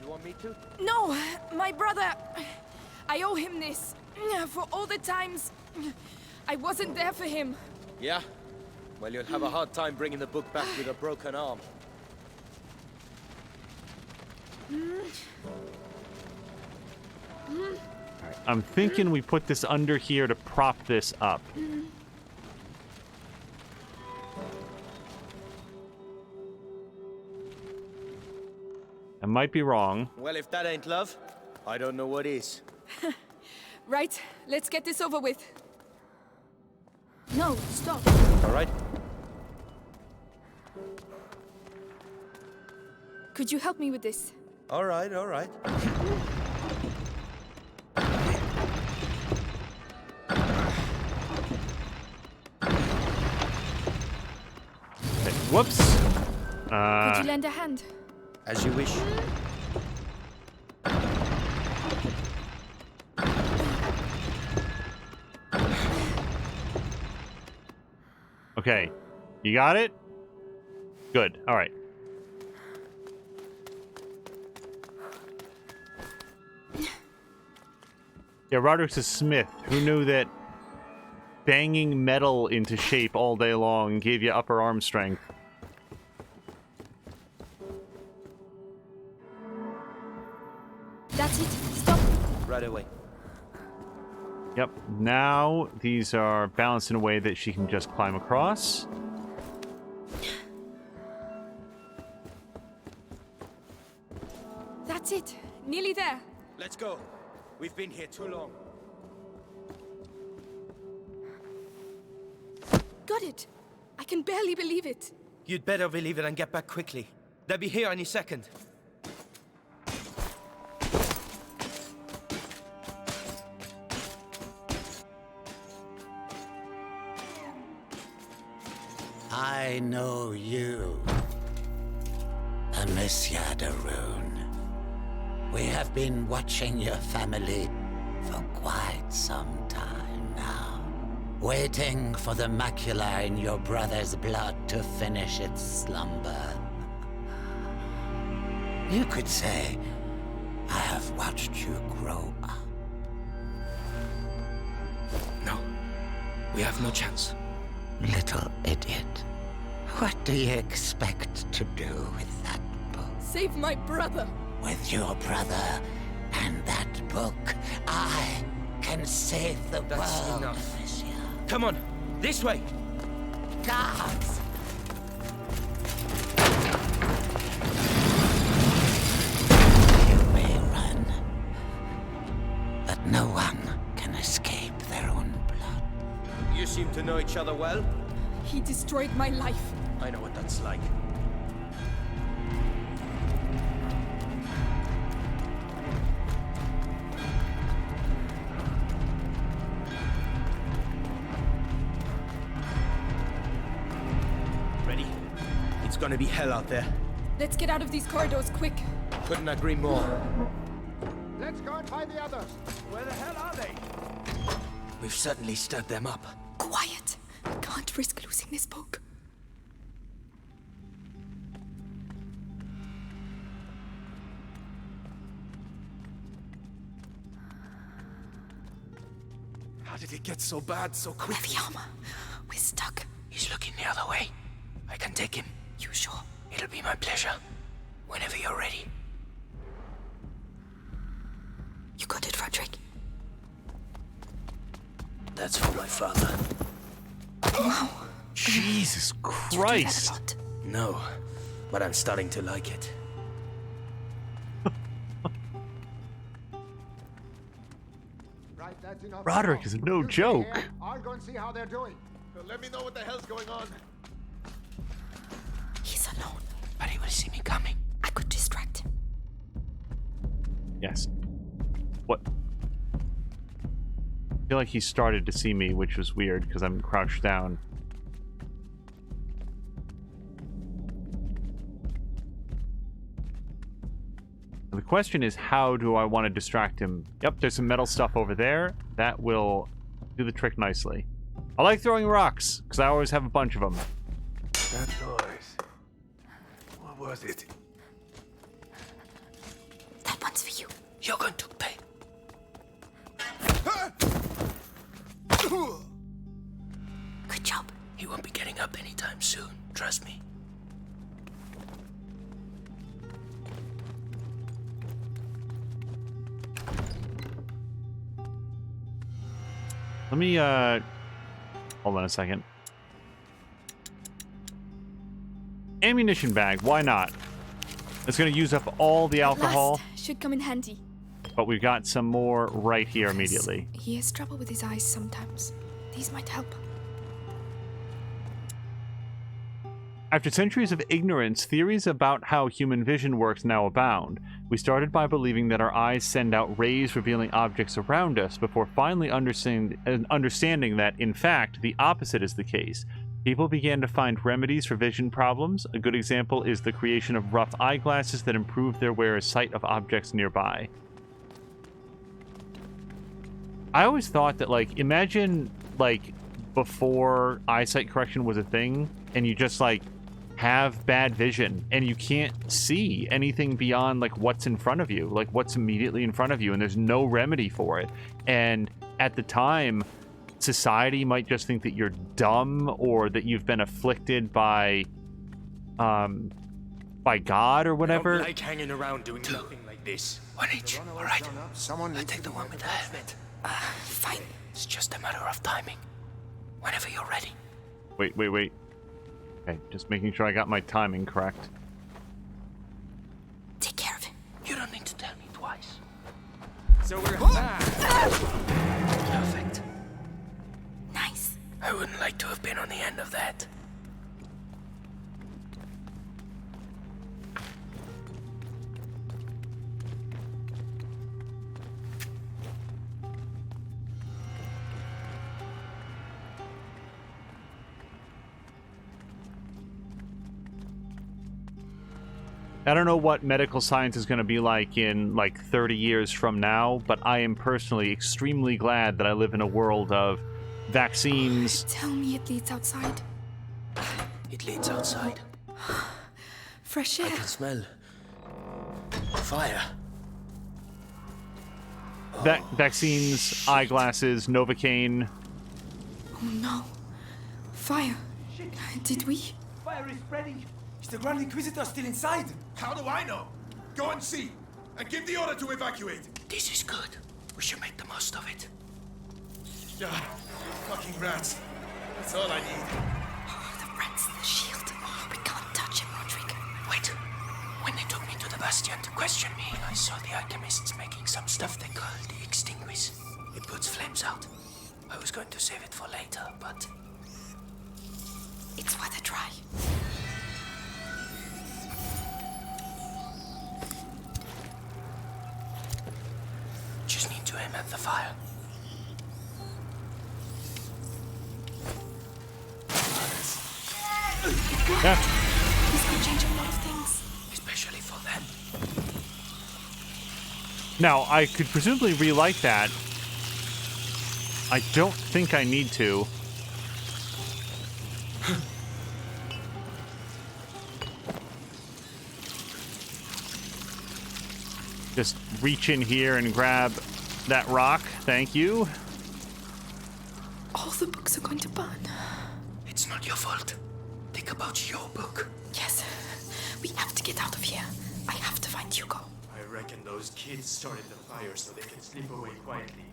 You want me to? No, my brother. I owe him this. For all the times I wasn't there for him. Yeah? Well, you'll have a hard time bringing the book back with a broken arm. I'm thinking we put this under here to prop this up. I might be wrong. Well, if that ain't love, I don't know what is. Right, let's get this over with. No, stop. All right. Could you help me with this? All right, all right. Okay, whoops. Could you lend a hand? As you wish. Okay, you got it? Good, all right. Yeah, Roderick's a smith. Who knew that banging metal into shape all day long gave you upper arm strength? That's it. Stop. Right away. Yep, now these are balanced in a way that she can just climb across. That's it. Nearly there. Let's go. We've been here too long. Got it. I can barely believe it. You'd better believe it and get back quickly. They'll be here any second. I know you, Amicia de Rune. We have been watching your family for quite some time now, waiting for the macula in your brother's blood to finish its slumber. You could say I have watched you grow up. No, we have no chance. little idiot. What do you expect to do with that book? Save my brother! With your brother and that book, I can save the That's world, enough. Amicia. Come on, this way! Guards! You may run, but no one can escape their own blood. You seem to know each other well. He destroyed my life. I know what that's like. Ready? It's gonna be hell out there. Let's get out of these corridors quick. Couldn't agree more. Let's go and find the others. Where the hell are they? We've certainly stirred them up. Quiet. I can't risk losing this book. How did it get so bad so quickly? Heavy armor. We're stuck. He's looking the other way. I can take him. You sure? It'll be my pleasure. Whenever you're ready. You got it, Roderick. That's for my father. Wow. Jesus You do that a Christ. lot. No, but I'm starting to like it. Right, that's enough. Roderick is no You stay joke. here. I'll go and see how they're doing. Let me know what the hell's going on. He's alone. But he will see me coming. I could distract him. Yes. What? I feel like he started to see me, which was weird because I'm crouched down. The question is, how do I want to distract him? Yep, there's some metal stuff over there. That will do the trick nicely. I like throwing rocks, because I always have a bunch of them. That noise. What was it? That one's for you. You're going to pay. Good job. He won't be getting up anytime soon. Trust me. Let me, hold on a second. Ammunition bag, why not? It's gonna use up all the alcohol, Last should come in handy. but we've got some more right here immediately. He has trouble with his eyes sometimes. These might help. After centuries of ignorance, theories about how human vision works now abound. We started by believing that our eyes send out rays revealing objects around us before finally understanding that, in fact, the opposite is the case. People began to find remedies for vision problems. A good example is the creation of rough eyeglasses that improve their wearer's sight of objects nearby. I always thought that, like, imagine, like, before eyesight correction was a thing, and you just, like, have bad vision and you can't see anything beyond like what's in front of you, like what's immediately in front of you, and there's no remedy for it. And at the time, society might just think that you're dumb or that you've been afflicted by God or whatever. I don't like hanging around doing nothing like this. One each, all right? Someone I take the one with the helmet. Fine. It's just a matter of timing. Whenever you're ready. Wait. Okay, just making sure I got my timing correct. Take care of him. You don't need to tell me twice. So we're back. Perfect. Nice. I wouldn't like to have been on the end of that. I don't know what medical science is going to be like in like 30 years from now, but I am personally extremely glad that I live in a world of vaccines. Tell me it leads outside. It leads outside. Fresh I air. can smell fire. Vaccines, eyeglasses, Novocaine. Oh no. Fire. Did we? Fire is spreading. Is the Grand Inquisitor still inside? How do I know? Go and see, and give the order to evacuate. This is good. We should make the most of it. Yeah, fucking rats. That's all I need. The rats, the shield. We can't touch him, Roderick. Wait. When they took me to the Bastion to question me, I saw the alchemists making some stuff they call the Extinguish. It puts flames out. I was going to save it for later, but... It's worth a try. Just need to aim at the fire. Yeah. This could change a lot of things. Especially for them. Now, I could presumably relight that. I don't think I need to. Just reach in here and grab that rock. Thank you. All the books are going to burn. It's not your fault. Think about your book. Yes. We have to get out of here. I have to find Hugo. I reckon those kids started the fire so they can slip away quietly.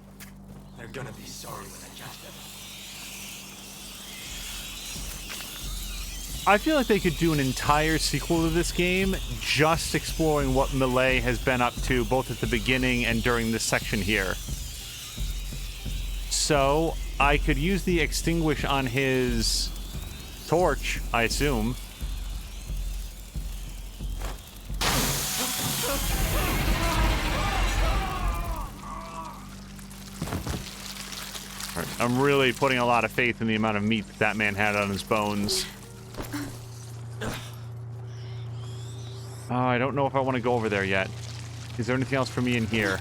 They're gonna be sorry when I catch them. I feel like they could do an entire sequel to this game just exploring what Millet has been up to both at the beginning and during this section here. So, I could use the extinguish on his torch, I assume. All right, I'm really putting a lot of faith in the amount of meat that man had on his bones. Oh, I don't know if I want to go over there yet. Is there anything else for me in here?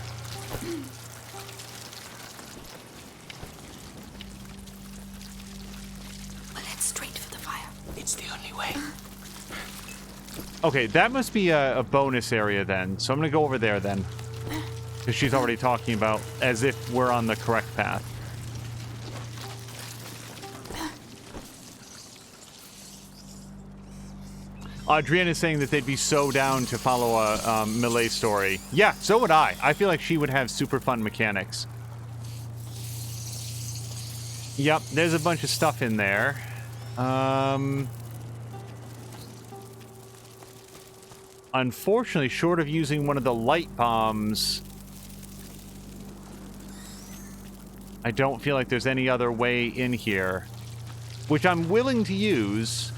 We'll head straight for the fire. It's the only way. Okay, that must be a bonus area then. So I'm going to go over there then. Because she's already talking about as if we're on the correct path. Adrienne is saying that they'd be so down to follow a Millet story. Yeah, so would I. I feel like she would have super fun mechanics. Yep, there's a bunch of stuff in there. Unfortunately, short of using one of the light bombs, I don't feel like there's any other way in here, which I'm willing to use.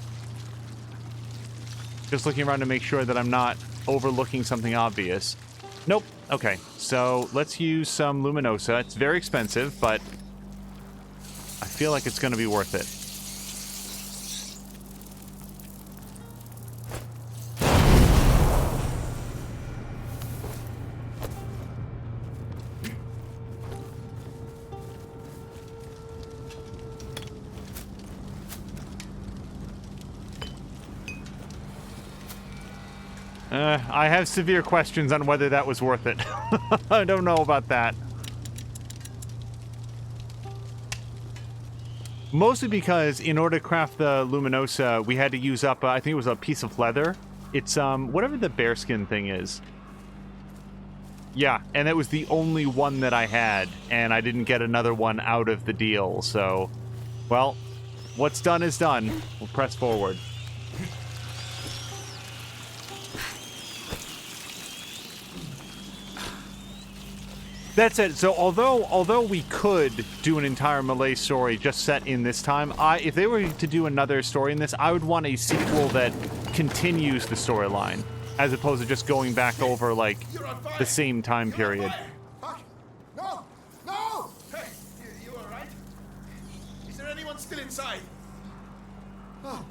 Just looking around to make sure that I'm not overlooking something obvious. Nope. Okay, so let's use some Luminosa. It's very expensive, but I feel like it's going to be worth it. I have severe questions on whether that was worth it. I don't know about that. Mostly because in order to craft the Luminosa, we had to use up, I think it was a piece of leather. It's, whatever the bearskin thing is. Yeah, and that was the only one that I had, and I didn't get another one out of the deal, so... Well, what's done is done. We'll press forward. That's it. So although we could do an entire Millet story just set in this time, if they were to do another story in this, I would want a sequel that continues the storyline, as opposed to just going back over like the same time period. No! No! Hey, you all right? Is there anyone still inside? Oh.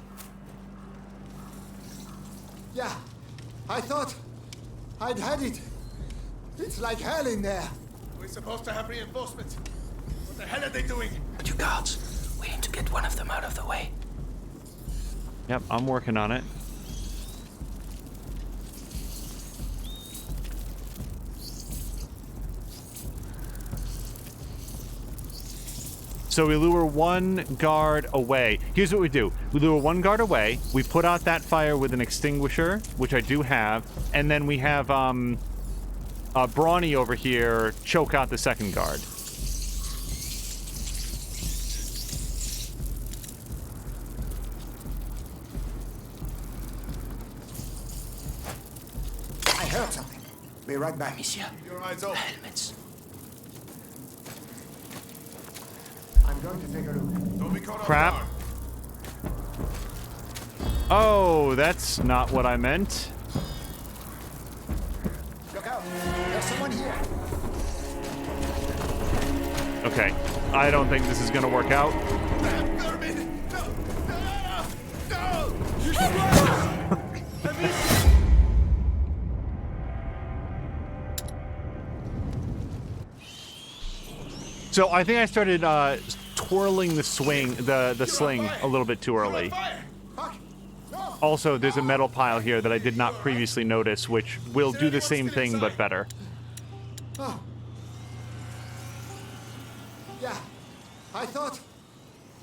Yeah, I thought I'd had it. It's like hell in there. We're supposed to have reinforcements. What the hell are they doing? But you guards, we need to get one of them out of the way. Yep, I'm working on it. So we lure one guard away. Here's what we do. We lure one guard away. We put out that fire with an extinguisher, which I do have. And then we have Brawny over here choke out the second guard. I heard something. Be right back. Amicia, Keep your eyes open. helmets. I'm going to take a look. Don't be caught off Crap. guard. Oh, that's not what I meant. Look out! There's someone here. Okay. I don't think this is going to work out. Vermin! No! No! So I think I started twirling the swing, the sling a little bit too early. Fire! Fuck! No! Also, there's a metal pile here that I did not previously notice, which will do the same thing but better. Oh. Yeah, I thought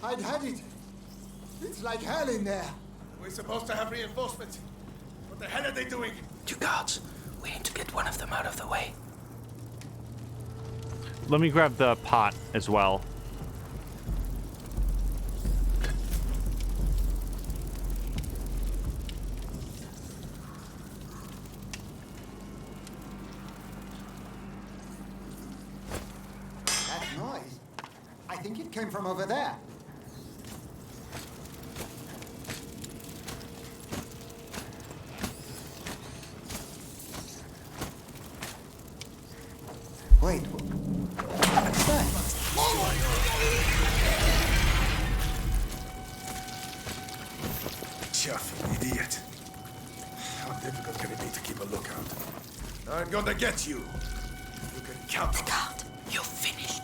I'd had it. It's like hell in there. We're supposed to have reinforcements. What the hell are they doing? 2 guards. We need to get one of them out of the way. Let me grab the pot as well. That noise, I think it came from over there. Wait, what's that? Chuffy, idiot. How difficult can it be to keep a lookout? I'm gonna get you. You can count on it. Guard, you're finished.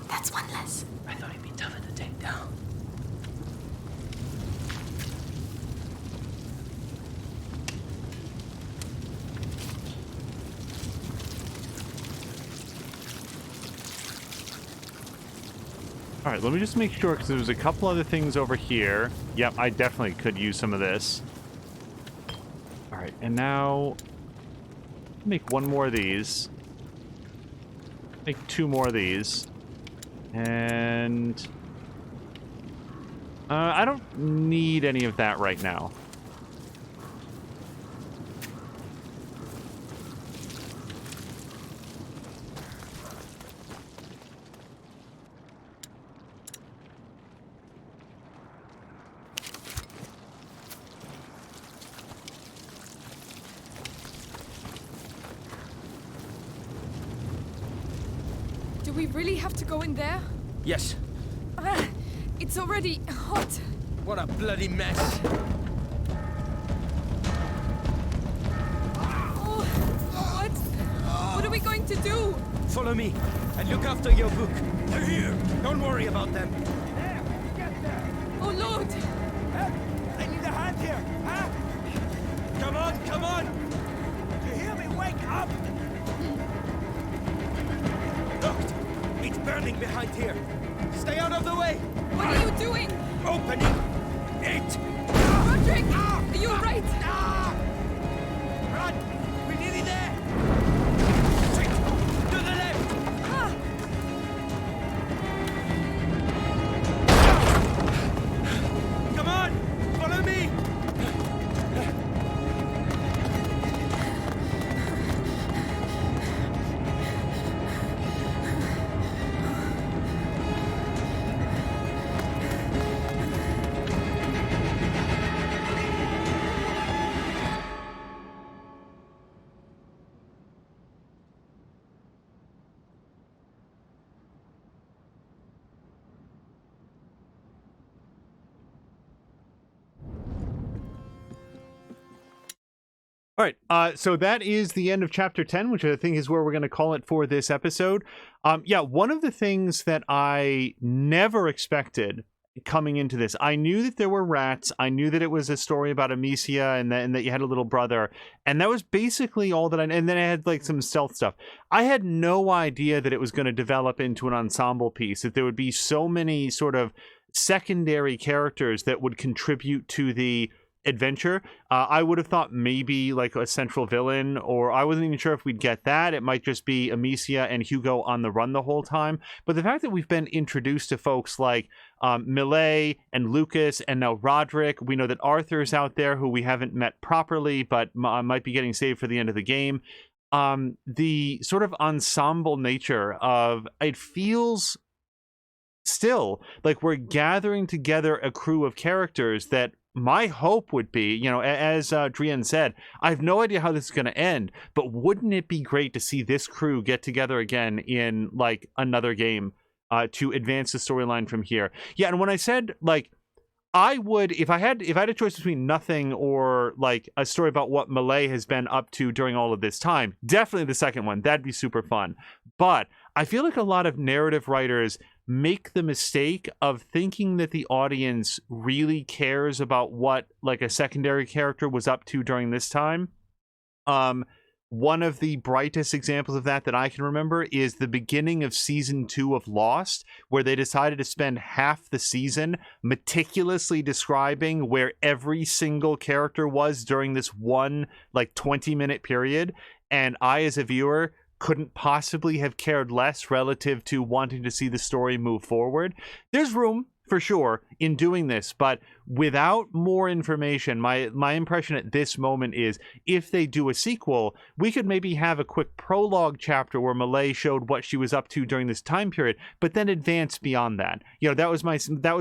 That's one less. I thought it'd be tougher to take down. All right, let me just make sure, because there was a couple other things over here. Yep, I definitely could use some of this. All right, and now make one more of these. Make 2 more of these. And I don't need any of that right now. Do we really have to go in there? Yes. Ah, it's already hot. What a bloody mess. Oh, what? What are we going to do? Follow me and look after your book. They're here. Don't worry about them. There, get there. Oh, Lord. I need a hand here. Huh? Come on, come on. You hear me? Wake up. Look, it's burning behind here. Stay out of the way. What are you doing? Opening it. Roderick, are you alright? Run! We're nearly there. Quick, to the left. Ah, Come on, follow me. All right, so that is the end of chapter 10, which I think is where we're going to call it for this episode. Yeah, one of the things that I never expected coming into this. I knew that there were rats. I knew that it was a story about Amicia and that you had a little brother. And that was basically all that and then I had like some stealth stuff. I had no idea that it was going to develop into an ensemble piece, that there would be so many sort of secondary characters that would contribute to the adventure. I would have thought maybe like a central villain, or I wasn't even sure if we'd get that. It might just be Amicia and Hugo on the run the whole time. But the fact that we've been introduced to folks like Millet and Lucas and now Roderick, we know that Arthur's out there who we haven't met properly, but might be getting saved for the end of the game. The sort of ensemble nature of it feels still like we're gathering together a crew of characters that my hope would be, you know, as Drian said, I have no idea how this is going to end, but wouldn't it be great to see this crew get together again in like another game to advance the storyline from here? Yeah, and when I said like I would, if I had a choice between nothing or like a story about what Millet has been up to during all of this time, definitely the second one. That'd be super fun. But I feel like a lot of narrative writers make the mistake of thinking that the audience really cares about what like a secondary character was up to during this time. One of the brightest examples of that I can remember is the beginning of season 2 of Lost, where they decided to spend half the season meticulously describing where every single character was during this one like 20-minute period. And I, as a viewer, couldn't possibly have cared less relative to wanting to see the story move forward. There's room for sure in doing this, but without more information, my impression at this moment is if they do a sequel, we could maybe have a quick prologue chapter where Millet showed what she was up to during this time period, but then advance beyond that. You know, that was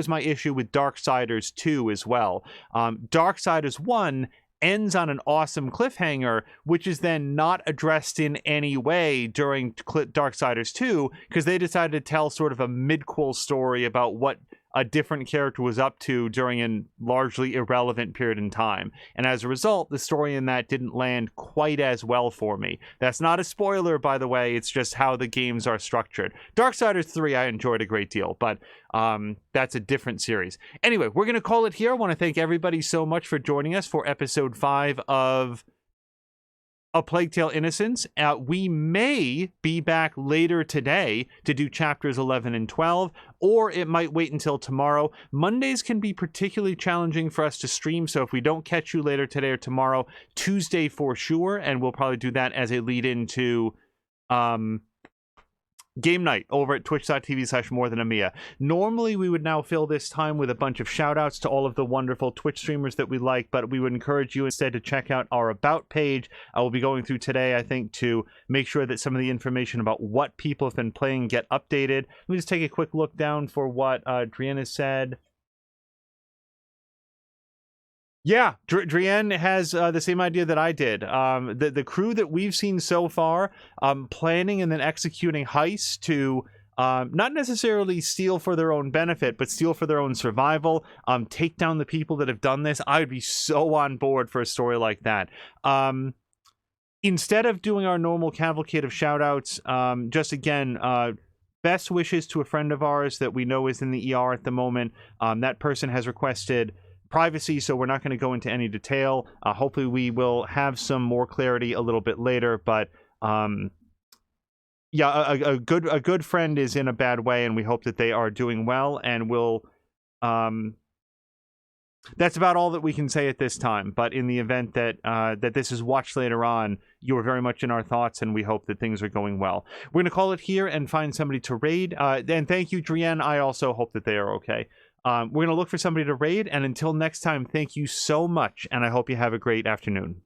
my issue with Darksiders 2 as well. Darksiders 1 ends on an awesome cliffhanger, which is then not addressed in any way during Darksiders 2, because they decided to tell sort of a mid-quel story about what a different character was up to during a largely irrelevant period in time. And as a result, the story in that didn't land quite as well for me. That's not a spoiler, by the way. It's just how the games are structured. Darksiders 3 I enjoyed a great deal, but that's a different series. Anyway, we're going to call it here. I want to thank everybody so much for joining us for episode 5 of A Plague Tale: Innocence. We may be back later today to do chapters 11 and 12, or it might wait until tomorrow. Mondays can be particularly challenging for us to stream, so if we don't catch you later today or tomorrow, Tuesday for sure, and we'll probably do that as a lead into game night over at twitch.tv/morethanamia. Normally we would now fill this time with a bunch of shout outs to all of the wonderful Twitch streamers that we like, but we would encourage you instead to check out our about page. I will be going through today, I think, to make sure that some of the information about what people have been playing get updated. Let me just take a quick look down for what Driana said. Yeah, Drienne has the same idea that I did. The crew that we've seen so far, planning and then executing heists to not necessarily steal for their own benefit, but steal for their own survival, take down the people that have done this. I would be so on board for a story like that. Instead of doing our normal cavalcade of shout-outs, just again, best wishes to a friend of ours that we know is in the ER at the moment. That person has requested privacy, so we're not going to go into any detail. Hopefully we will have some more clarity a little bit later, but yeah, a good friend is in a bad way, and we hope that they are doing well, and we'll that's about all that we can say at this time. But in the event that that this is watched later on, you are very much in our thoughts, and we hope that things are going well. We're going to call it here and find somebody to raid. And thank you, Drienne. I also hope that they are okay. We're going to look for somebody to raid, and until next time, thank you so much, and I hope you have a great afternoon.